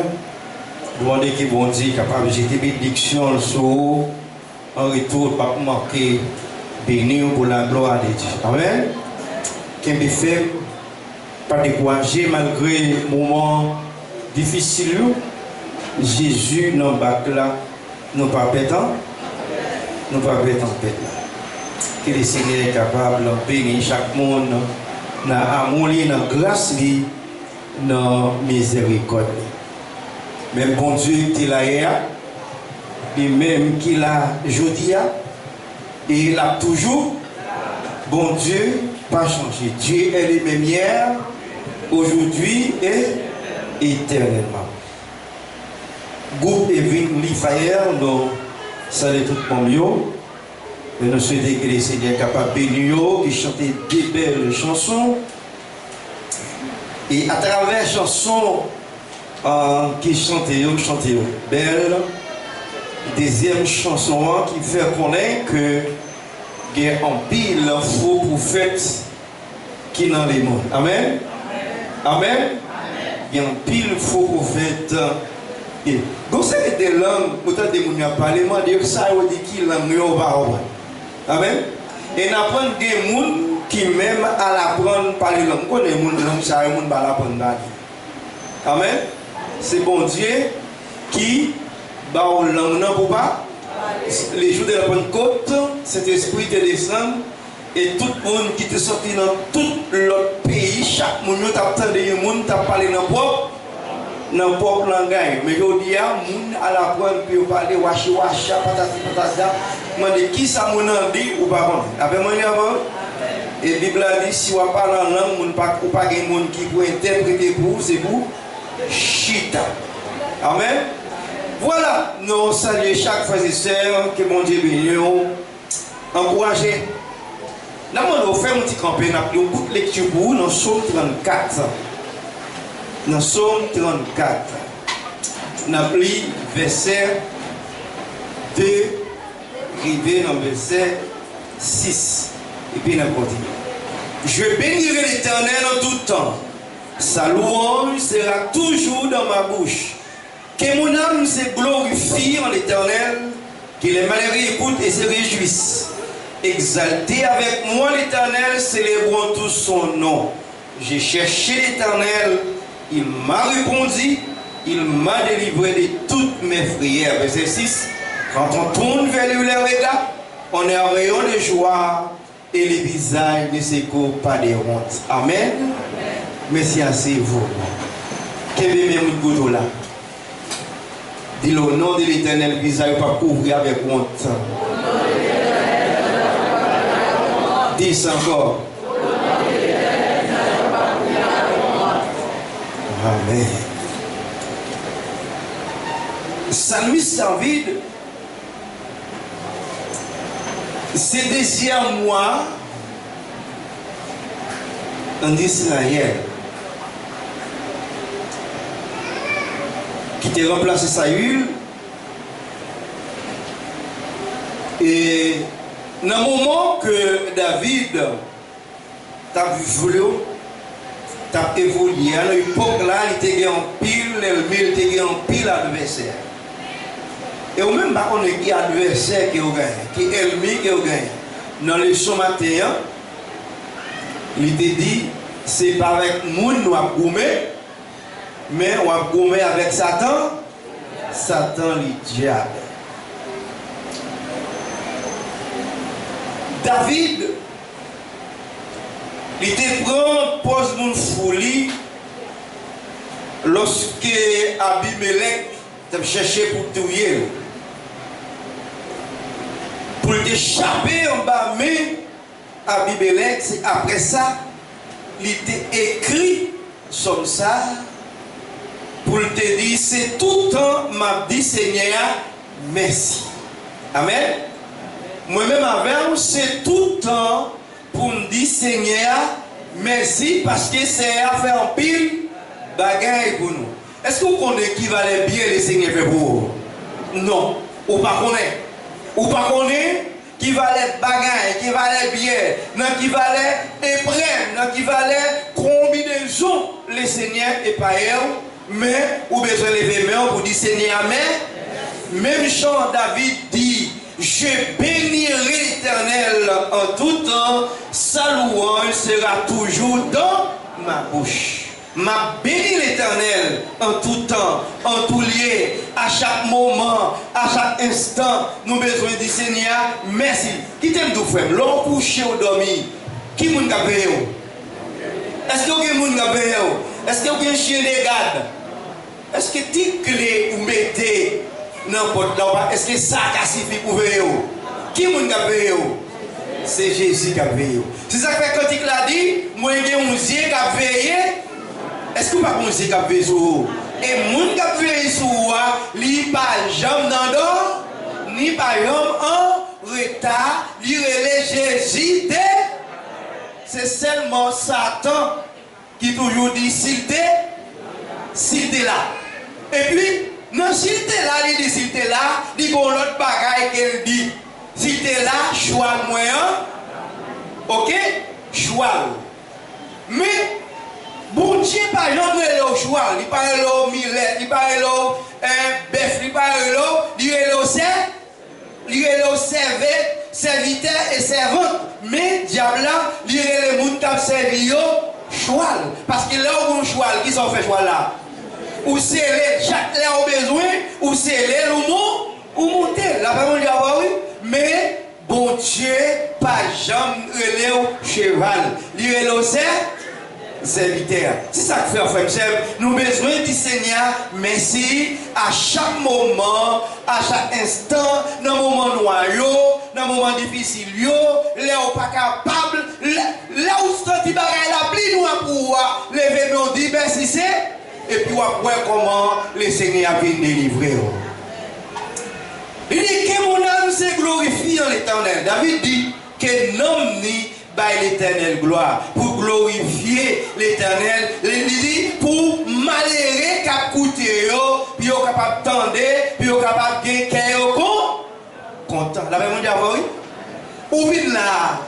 [SPEAKER 6] Demander que bon Dieu est capable de jeter bénédiction sur en retour, pas pour marquer béni pour la gloire de Dieu. Amen. Qu'un fait, pas décourager malgré les moments difficiles. Jésus n'a pas là, nous pas pétant, nous pas pétant pétant. Que le Seigneur est capable de bénir chaque monde dans l'amour, dans la grâce, dans la miséricorde. Même bon Dieu qui l'a hier, et même qui l'a aujourd'hui, et il a toujours, bon Dieu, pas changé. Dieu est le même hier, aujourd'hui et éternellement. Groupe Evin Lifire, nous saluons tout le monde. Et nous souhaitons que les Seigneurs capables de bénir, qui chantent des belles chansons. Et à travers les chansons qui chantent belles, deuxième chanson qui fait connaître que il y a un pile faux prophète qui est dans les mondes. Amen. Amen. Il y a un pile faux prophète. Et donc c'est des langues, autant de gens qui parlent, moi dire ça on dit qui langue yo va. Amen. Et n'apprendre des gens qui même à l'apprendre parler langue. On connaît des langues ça les gens va l'apprendre. Amen. C'est bon Dieu qui va en langue non pour pas. Les jours de la Pentecôte, cet esprit te descend et tout le monde qui te sorti dans tout l'autre pays, chaque monde t'a entendu des gens t'a parlé dans propre langage. Mais je dis à moun à la prendre puis parler washi patati patata. Demande qui ça moun dit ou pas bon. Après moi avant et Bible dit si on parle en langue moun pas ou pas gen monde qui peut interpréter pour c'est pour chita. Amen. Voilà, nous saluons chaque frère et sœur que mon Dieu bénisse. Encouragez. Nous allons faire un petit campagne, nous allons une lecture pour vous dans Psaume 34. Dans Psaume 34. Nous allons lire verset 2, arrivé dans verset 6. Et puis nous allons continuer. Je bénirai l'Éternel en tout temps. Sa louange sera toujours dans ma bouche. Que mon âme se glorifie en l'Éternel, que les malheureux écoutent et se réjouissent. Exaltez avec moi l'Éternel, célébrons tous son nom. J'ai cherché l'Éternel, il m'a répondu, il m'a délivré de toutes mes prières. Verset 6. Quand on tourne vers lui les regards, on est en rayon de joie et les visages ne s'écoutent pas de honte. Amen. Merci à vous. Que même nous là. Dis le nom de l'Éternel, visage pas couvrir avec honte. Dis ça encore. Amen. Psalmiste David, c'est deuxième mois en Israël qui t'a remplacé Saül. Et dans le moment que David t'a vu, t'a évolué, à l'époque là, il était en pile, l'ennemi était en pile adversaire. Et au même pas qu'on est qui adversaire qui a gagné, qui est ennemi qui a gagné. Dans le son matin, il était dit, c'est pas avec nous nous avons gommé, mais on a gommé avec Satan, Satan le diable. David, il était prend pose mon folie lorsque Abimelech t'a cherché pour tuer. Pour échapper en bas, mais Abimelech, après ça, il était écrit comme ça. pour te dire, c'est tout le temps, m'a dit Seigneur, merci. Amen. Moi-même avec, c'est tout le temps pour me dire Seigneur, merci parce que c'est à faire en pile bagaille pour nous. Est-ce que vous connaissez qui valait bien les Seigneur fait pour vous? Non. Ou pas connaître. Ou pas connaître qui valait bagaille, qui valait bien, non qui valait épreuve, non qui valait combinaison les Seigneurs et pas eux, mais ou besoin lever main pour dire Seigneur, mais même chant David dit, je bénirai l'Éternel en tout temps, sa louange sera toujours dans ma bouche. M'a béni l'Éternel en tout temps, en tout lieu, à chaque moment, à chaque instant. Nous avons besoin du Seigneur. Merci. Qui t'aime tout frère? L'on couché ou dormi? Qui moun ka payé? Est-ce que vous avez moun ka payé? Est-ce que vous avez un chien de garde? Est-ce que tu clé ou mettez n'importe là? Est-ce que ça suffit pour payer? Qui moun ka payé? C'est Jésus qui a payé. C'est ça que quand il a dit, moi j'ai un Dieu qui a payé. Est-ce que vous ne pouvez pas veiller sur vous? Et les gens qui veillent sur vous, ils ne pas jamais dans l'eau, ni pas jamais en retard, ils relèvent Jésus. C'est seulement Satan qui toujours dit s'il t'est là. Et puis, non, s'il t'est là, il dit s'il t'est là, il y a l'autre bagaille qu'elle dit. S'il t'est là, choix le moyen. Ok? Choix. Mais, bon Dieu, par exemple, le choix, il parle au millet, il parle au bœuf, il parle au serviteur et servante. Mais diable, il est le monde qui a servi au choix. Parce que là où on choix, qui sont fait choix là? Ou c'est chaque là au besoin, ou c'est ou monter. La parole dit oui, mais bon Dieu, pas jamais relève cheval. Il est le serviteur. C'est ça que fait frère. Nous avons besoin du Seigneur. Merci à chaque moment, à chaque instant, dans le moment noir, dans le moment difficile, là où pas capable, là où c'est la pluie nous a pouvoir lever nos dit merci c'est et puis on voir comment le Seigneur vient délivrer. Il dit que mon âme se glorifie en l'Éternel. David dit que l'homme ni by l'Éternel gloire, pour glorifier l'Éternel, il dit pour malheureux qu'à coûter, puis au capable tendre, puis au capable de gagner content. La même dit oui. Ou vient là,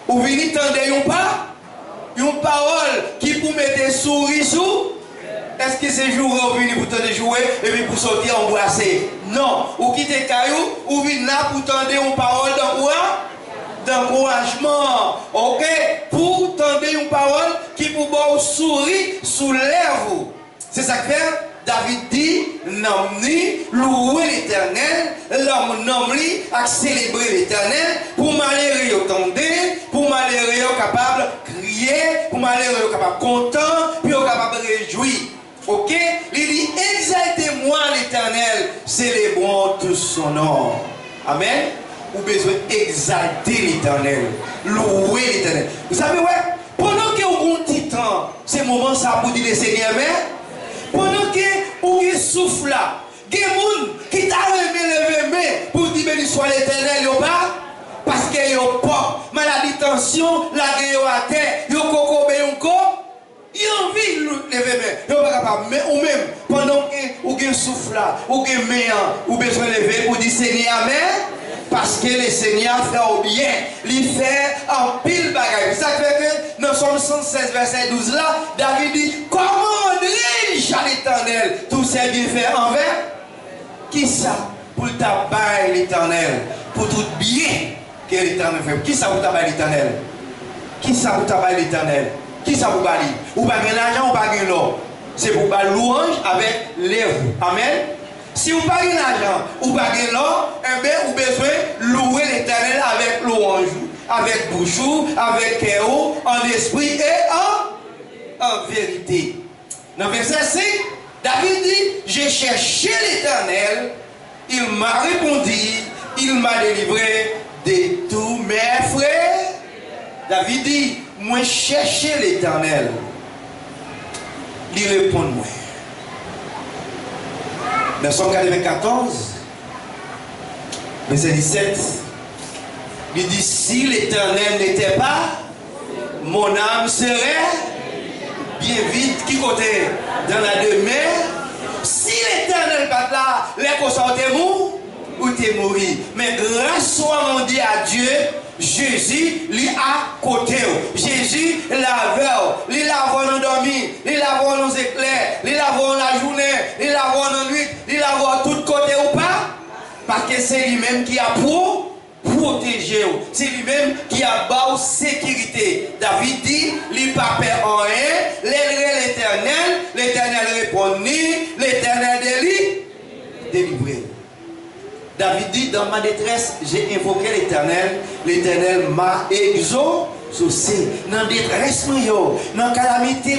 [SPEAKER 6] ou vient tendre une parole qui pour mettre souris sous. Est-ce que c'est jour où vient pour te jouer et puis pour sortir embrasser? Non. Ou quitter caillou, ou vient là pour tendre une parole d'encouragement, ok, pour tendre une parole qui pour vous sourire sous lèvres. C'est ça que fait David dit, nomme-ni, louer l'Éternel, l'homme nomme-ni, à célébrer l'Éternel, pour malheureux tendre, pour malheureux capable de crier, pour malheureux capable de content, puis capable de réjouir. Ok, il dit, exaltez-moi l'Éternel, célébrons tout son nom. Amen. Ou besoin d'exalter l'Éternel, louer l'Éternel. Vous savez, ouais, pendant que vous avez un petit temps, c'est le moment ça pour dire le Seigneur, mais pendant que vous avez souffle là, il y a des gens qui t'a levé pour dire béni soit l'Éternel, parce que vous avez pas maladie, tension, la guerre à terre, vous avez il a envie de lever main. Vous pas capable. Mais ou même, pendant que vous avez souffle là, vous avez main, vous avez besoin de lever pour dire Seigneur, amen. Parce que le Seigneur fait au bien. Il fait en pile bagaille. Ça fait que dans Somme 116, verset 12 là, David dit, comment dirige à l'Éternel tous ces bienfaits envers? Qui ça pour tabac l'Éternel? Pour tout bien que l'Éternel fait. Qui ça pour tabac l'Éternel? Qui ça pour tabac l'Éternel? Qui ça pour bali? Ou pas gagner l'argent ou pas gagner l'or? C'est pour bali louange avec lèvres. Amen. Si vous n'avez pas l'argent ou pas l'or, eh bien, vous avez besoin de louer l'Éternel avec louange, avec bouche, avec cœur, en esprit et en vérité. Dans le verset 5, David dit, j'ai cherché l'Éternel, il m'a répondu, il m'a délivré de tous mes frères. David dit, moi chercher l'Éternel, il répond moi. Dans Somme 94, verset 17, il dit, si l'Éternel n'était pas, mon âme serait bien vite, qui côté? Dans la demeure. Si l'Éternel pas là, les cosas t'es mou ou t'es mouru. Mais grâce soit mon Dieu à Dieu, Jésus lui a côté. Jésus laveur, il lave endormi, il lave dans éclairs, il lave la journée, il lave en nuit, il lave tout côté ou pas? Parce que c'est lui-même qui a protéger, c'est lui-même qui a bas sécurité. David dit, il pas peur en rien, l'Éternel répond ni, l'Éternel délivré. David dit, dans ma détresse, j'ai invoqué l'Éternel m'a exaucé. Dans la détresse, dans la calamité,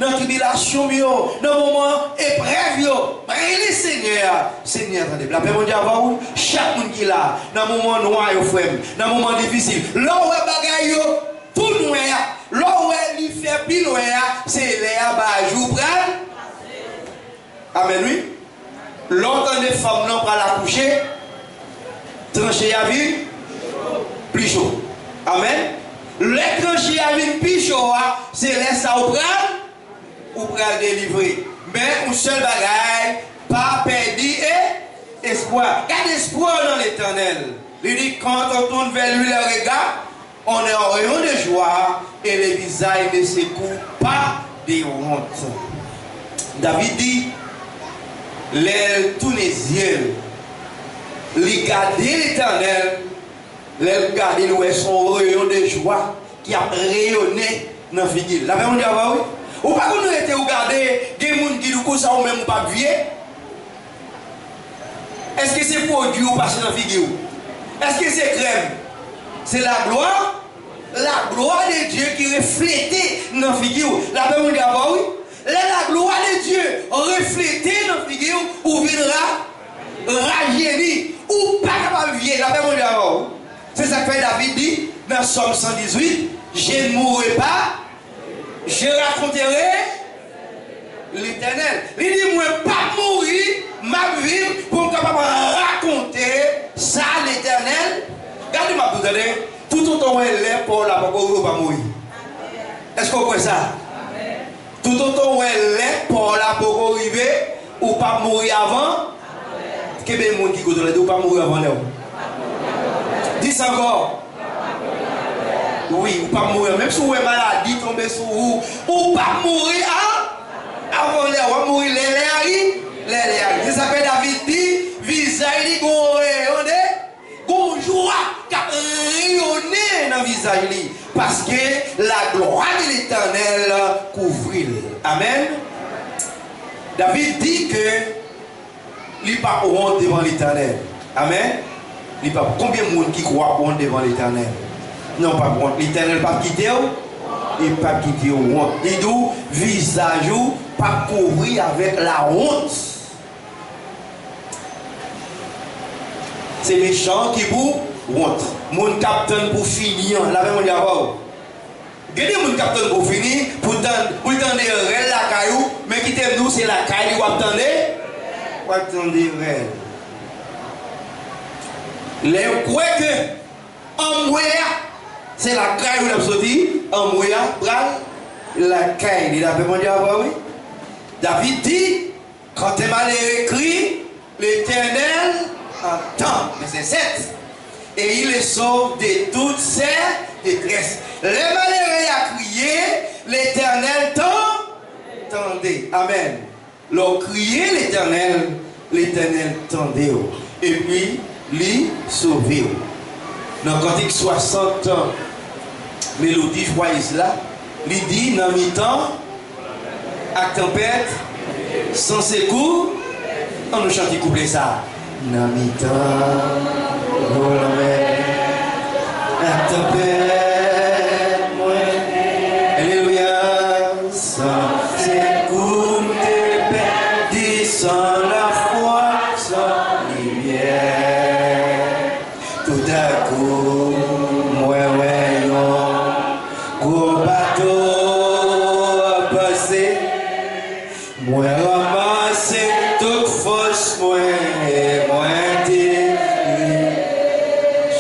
[SPEAKER 6] dans la tribulation, dans le moment épreuve, priez le Seigneur. Seigneur, attendez, la paix mondiale va où? Chaque monde qui est là, dans le moment noir, dans le moment difficile, là où il y a tout noir, là où il fait plus noir, c'est là où il y a Amen, oui. Longtemps des femmes n'ont pas la coucher, trancher à vie, plus chaud. Amen. Les trancher à vie, plus chaud, c'est là ça ou pral délivrer. Mais un seul bagaille, pas perdu et espoir. Quel espoir dans l'Éternel. Il dit quand on tourne vers lui le regard, on est en rayon de joie et le visage ne secoue pas de honte. David dit, les Tunisiens, les garder l'Éternel, les garder son rayon de joie qui a rayonné dans la figure. La même on dit, oui. Ou pas qu'on ait été regardé, des gens qui nous ça ou même pas vieux. Est-ce que c'est produit ou pas dans la figure? Est-ce que c'est crème? C'est la gloire de Dieu qui reflète dans la figure. La même on dit, oui. La gloire de Dieu reflétée dans la figure ou viendra rajeunir ou pas capable de vivre. La même chose. C'est ça que David dit dans Somme 118, je ne mourrai pas, je raconterai l'Éternel. Il dit, moi pas mourir, ma vie pour capable raconter ça l'Éternel. Regardez ma bouteille, tout autant elle est pour la pas mourir. Est-ce qu'on voit ça? Tout autant où elle est pour la pour arriver ou pas mourir avant. Quel est le monde qui dit ou pas mourir avant là? Dis encore. Oui, ou pas mourir. Même si vous êtes maladie tomber sur vous, ou pas mourir avant là. Ou mourir les. C'est ça que David dit, visage dit qu'on joie qui a rayonné dans le visage. Parce que la gloire de l'Éternel couvrit. Amen. David dit que il n'est pas honte devant l'Éternel. Amen. Il n'y a pas combien de monde qui croit honte devant l'Éternel? Non, pas honte. L'Éternel pas quitté ou? Il pas quitté ou honte. Il dit visage ou pas couvrir avec la honte. C'est les gens qui vous honte. Mon capitaine pour finir, la même on dit avant. Regardez mon capitaine pour finir, pour tendre la caillou, mais qui t'aime nous, c'est la caillou, vous attendez? Vous attendez réel. Les quoi que, en moyen, c'est la caillou, vous avez dit, en moyen, la caillou, il a fait mon dit avant, oui. David dit, quand il m'a écrit, l'Éternel entend, verset 7. Et il les sauve de toutes ses détresses. Les malheureux a crié, l'Éternel tendait. Amen. L'ont crié l'Éternel tendait. Et puis, lui sauvé. Dans le cantique 60 ans, mélodie joyeuse là, il dit, dans le mi-temps, à tempête, sans secours, on nous chante couplet ça. Dans le mi-temps, la tempête, alléluia, sans secours, perdu, sans la foi, sans lumière. Tout à coup, moi, gros bateau passé, moi, ramassé toute fausse réponse, moi,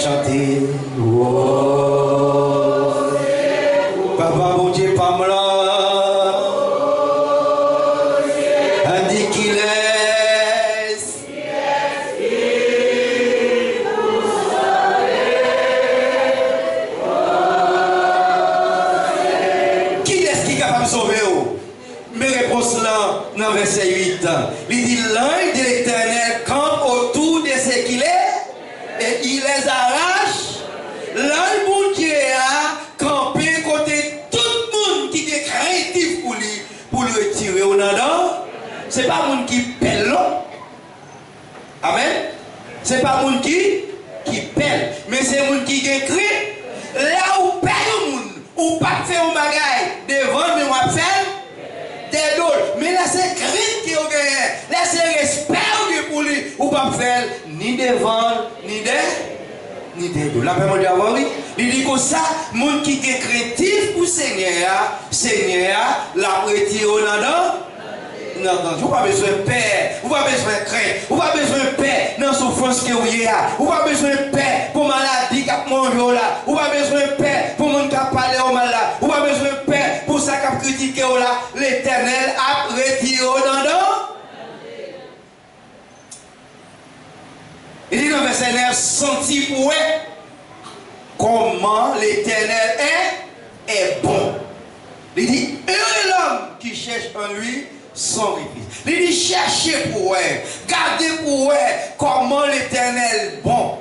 [SPEAKER 6] chanter. Papa, mon Dieu, pas me dit qu'il laisse. Qui est-ce qui est capable de sauver? Mes réponses là, dans verset 8. Il dit, l'ange de l'Éternel campe autour de ce qu'il est et il les arrache. L'ange mon Dieu a campé côté tout le monde qui est créatif pour le retirer au nada. Ce n'est pas le monde qui pèle non. Amen. Ce n'est pas le monde qui pèle, mais c'est le monde qui écrit. Là où pèle le monde, ou pas faire un bagage devant, mais on va faire des d'autres. Mais là c'est crainte qui est gagné. Là c'est respect pour lui, ou pas faire ni devant, ni des d'autres. La paix mondiale, oui. Il dit que ça, le monde qui est créatif pour Seigneur, la retire au nada. Non, vous n'avez pas besoin de paix, vous n'avez pas besoin de crainte, vous n'avez pas besoin de paix dans la souffrance que vous avez, vous n'avez pas besoin de paix pour la maladie qui a mangé là, vous n'avez pas besoin de paix pour le monde qui a parlé au mal là, vous n'avez pas besoin de paix pour ça qui a critiqué là, l'Éternel a retiré au dedans. Il dit dans le verset 9, senti pour eux comment l'Éternel est bon. Il dit, heureux l'homme qui cherche en lui son répit. Il dit, cherchez pour eux, gardez pour eux comment l'Éternel est bon.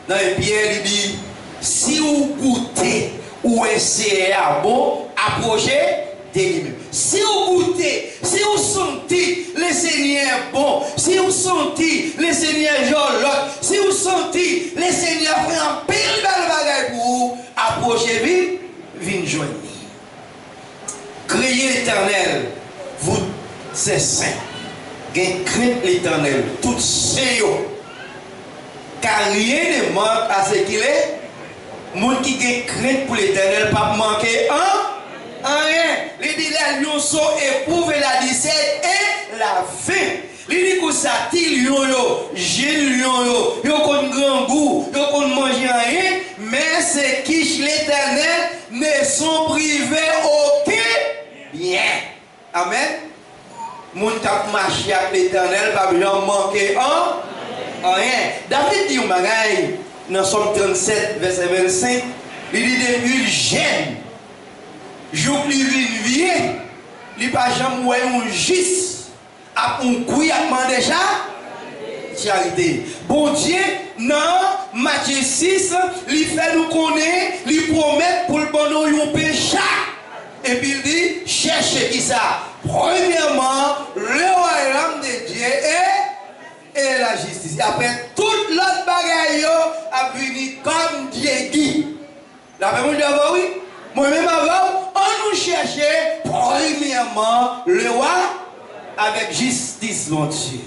[SPEAKER 6] Dans les pierres, il dit, si vous goûtez ou essayez à bon, approchez de lui-même. Si vous goûtez, si vous sentez le Seigneur bon, si vous sentez le Seigneur jolote, si vous sentez le Seigneur fait un pile belle bagaille pour vous, approchez vite, venez joindre. Criez l'Éternel, vous c'est saint. Crainte l'Éternel, tout saint. Car rien ne manque à ce qu'il est. Monde qui a crainte pour l'Éternel, pas manquer rien. Il dit les lions sont éprouvés la 17 et la faim. Il dit que ça tire lion, j'ai lion, yo qu'on grand goût, yo qu'on mange rien, mais c'est qui l'Éternel ne sont privés aucun bien. Amen. Mon tap marché avec l'Éternel, pas besoin de manquer rien. David dit au bagaille dans Somme 37, verset 25, il dit depuis jeune, jour plus vieux, il pas jamais un juste, à un coup, il a demandé déjà charité. Bon Dieu, non, Matthieu 6, il fait nous connaître, il promet pour le bonheur un péché. Et puis il dit, cherchez qui ça? Premièrement, le royaume de Dieu et la justice. Et après, toute l'autre bagaille a venu comme Dieu dit. La paix mondiale, oui. Moi-même avant, on nous cherchait premièrement le roi avec justice, mon Dieu.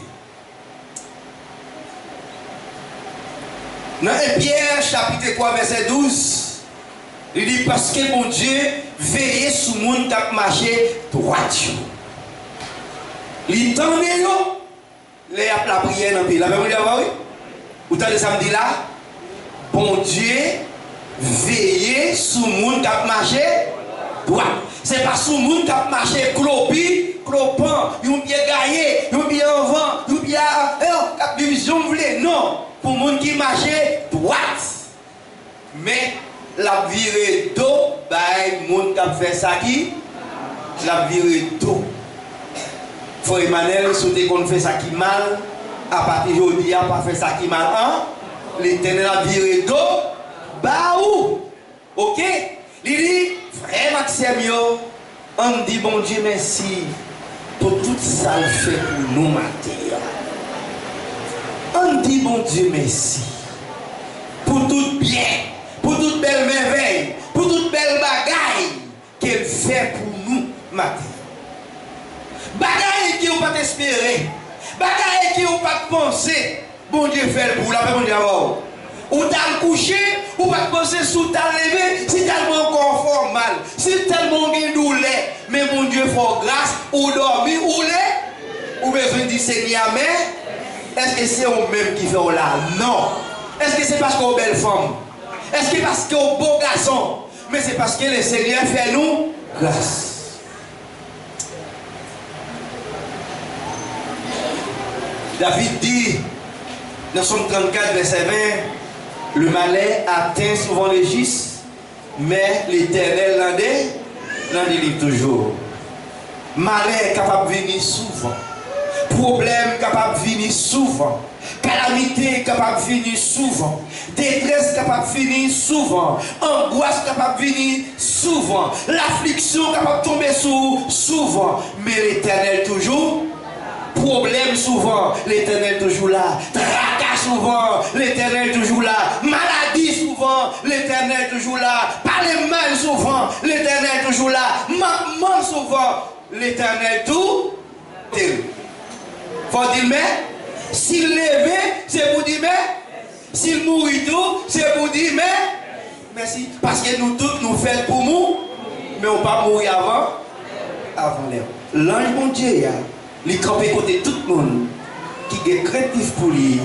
[SPEAKER 6] Dans Pierre, chapitre 3, verset 12, il dit parce que mon Dieu veille sur le monde qui a marché droit. Il tendait la prière dans le pays. La même chose, oui. Vous entendez samedi là? Bon Dieu veille sur le monde qui a marché droit. C'est pas sur le monde qui a marché clopant, un pied gaillé, un pied en vent, un pied à division. Non, pour le monde qui marchait droite. Mais la virée d'eau, le monde qui a fait ça qui? La virée d'eau. Faut Emmanuel, si on fait ça qui mal, à partir d'aujourd'hui, on pas fait ça qui mal. L'Éternel a viré d'eau, bah où? Ok? Il dit, frère Maxime, on dit bon Dieu merci pour tout ça qu'il fait pour nous matin. On dit bon Dieu merci pour tout bien, pour toute belle merveille, pour toute belle bagaille qu'il fait pour nous matin. Bagaille qui ou pas espérer, bagaille qui ou pas penser, bon Dieu fait pour la paix mondiale. Ou t'as couché, ou pas penser sous ta levé, si tellement encore fort mal, si tellement une douleur, mais mon Dieu faut grâce, ou dormir, ou ou besoin de dire Seigneur, mais est-ce que c'est vous-même qui fait là? Non. Est-ce que c'est parce qu'on est belle femme? Est-ce que c'est parce qu'on est beau garçon? Mais c'est parce que le Seigneur fait nous grâce. David dit, dans Somme 34, verset 20, le malheur atteint souvent les justes, mais l'Éternel l'en délivre toujours. Malheur capable de venir souvent. Problème capable de venir souvent. Calamité capable de venir souvent. Détresse capable de venir souvent. Angoisse capable de venir souvent. L'affliction capable de tomber souvent. Mais l'Éternel toujours. Problème souvent, l'Éternel toujours là. Tracas souvent, l'Éternel toujours là. Maladie souvent, l'Éternel toujours là. Parler mal souvent, l'Éternel toujours là. Manquement souvent, l'Éternel tout. Faut dire mais. S'il lève, c'est pour dire mais. S'il mourit tout, c'est pour dire mais. Merci. Parce que nous tous nous faisons pour nous, mais on ne peut pas mourir avant l'heure. L'ange mon Dieu, il campe côté tout le monde qui est créatif pour lui,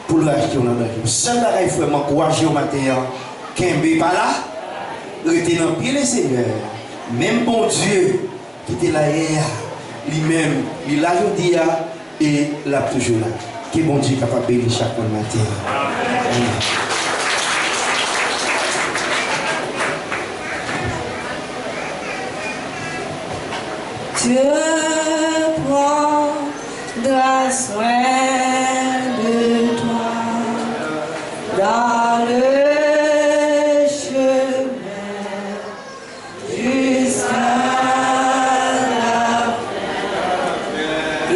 [SPEAKER 6] pour le acheter dans la vie. Seul bagage il faut m'encourager au matin, Kembe pas là, rester dans le pied le Seigneur. Même bon Dieu qui était là hier, lui-même, il l'a aujourd'hui et l'a toujours là. Que bon Dieu est capable de bénir chaque matin. Amen.
[SPEAKER 1] Dieu prendra soin de toi dans le chemin jusqu'à la fin.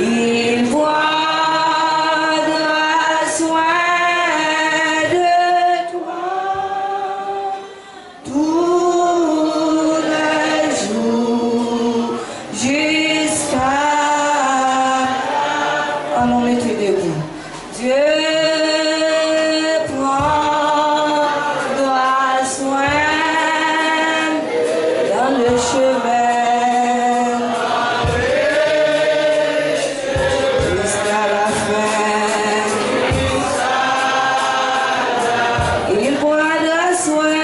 [SPEAKER 1] Il prendra soin de toi tous les jours jusqu'à... Allons mettre debout. Dieu prendra soin dans le chemin jusqu'à la fin. Il prendra soin.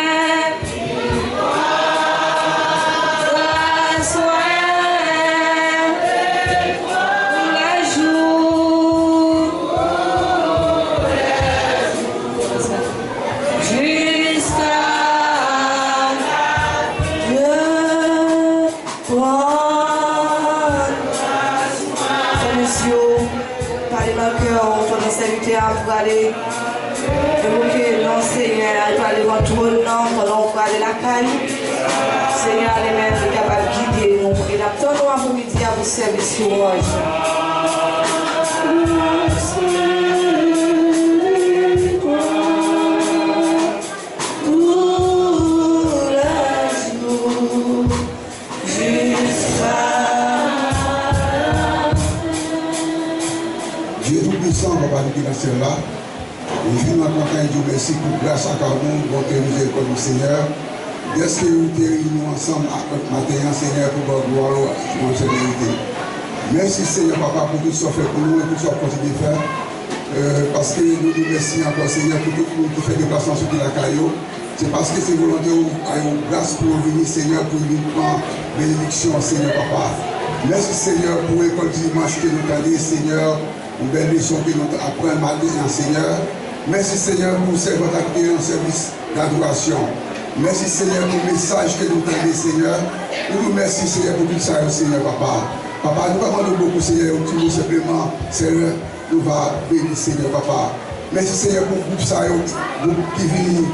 [SPEAKER 1] Pour aller évoquer non Seigneur, pour aller voir tout le nom, pour aller la caille. Seigneur, les mêmes est capable de guider nous. Et là, tout le monde pour midi à vous servir sur
[SPEAKER 7] Dieu Tout-Puissant, Papa, nous qui dans ce là. Et je nous Dieu merci pour grâce à nous, bonté et miséricorde du Seigneur. Est-ce que nous réunissons ensemble avec matin, Seigneur, pour votre gloire et pour votre vérité. Merci, Seigneur, Papa, pour tout ce que fait pour nous et tout ce qu'on continue de faire. Parce que nous nous remercions encore, Seigneur, pour tout le monde qui fait des déplacements sur la caillou. C'est parce que c'est volontaire à une grâce pour venir, Seigneur, pour une bénédiction, Seigneur, Papa. Merci, Seigneur, pour l'école du dimanche que nous avons, Seigneur. Une belle leçon que nous apprenons matin, Seigneur. Merci, Seigneur, pour servir en service d'adoration. Merci, Seigneur, pour le message que nous avons, Seigneur. Nous nous remercions, Seigneur, pour tout ça, Seigneur, Papa. Papa, nous demandons beaucoup, Seigneur, tout simplement, Seigneur, nous va bénir, Seigneur, Papa. Merci, Seigneur, pour le groupe ça, le groupe qui vit,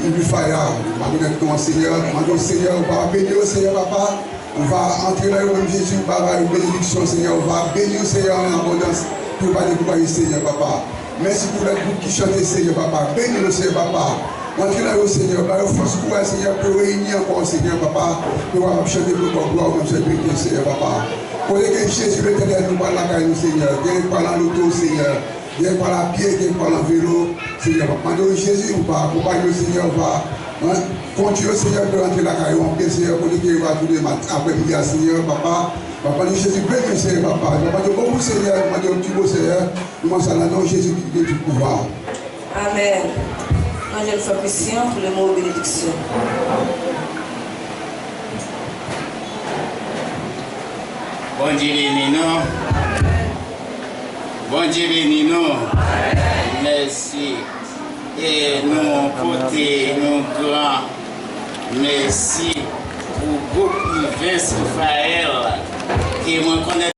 [SPEAKER 7] il lui faille. Maintenant, Seigneur, Seigneur, on va bénir, Seigneur, Papa. On va entrer dans le nom de Jésus, on va avoir une bénédiction, Seigneur. On va bénir, Seigneur, en abondance. Pour pas déployer, Seigneur, Papa. Merci pour le groupe qui chante, Seigneur, Papa. Bénis le Seigneur, Papa. Entrez dans le Seigneur, par la force pour le Seigneur, pour réunir encore, Seigneur, Papa. Pour chanter pour ton gloire, comme cette vérité, Seigneur, Papa. Pour que Jésus, l'Éternel, nous parle la caille, Seigneur. Viens par l'auto, Seigneur. Viens par la pied, viens par le vélo, Seigneur, Papa. Pendant Jésus, ou pas, pour pas que le Seigneur va. Continue, Seigneur, pour rentrer la caille, en paix, Seigneur, pour que va tous les matins après-midi, Seigneur, Papa. Papa dit Jésus, béni Seigneur, papa. Papa dit bon Seigneur, papa dit un petit beau Seigneur. Nous m'en saluons Jésus qui est du pouvoir.
[SPEAKER 1] Amen. Moi, je le fais Christian pour le mot bénédiction.
[SPEAKER 8] Bon Dieu béni nous. Bon Dieu béni nous. Merci. Et nous porter nous grand merci pour beaucoup Vince Raphaël qui me connaît.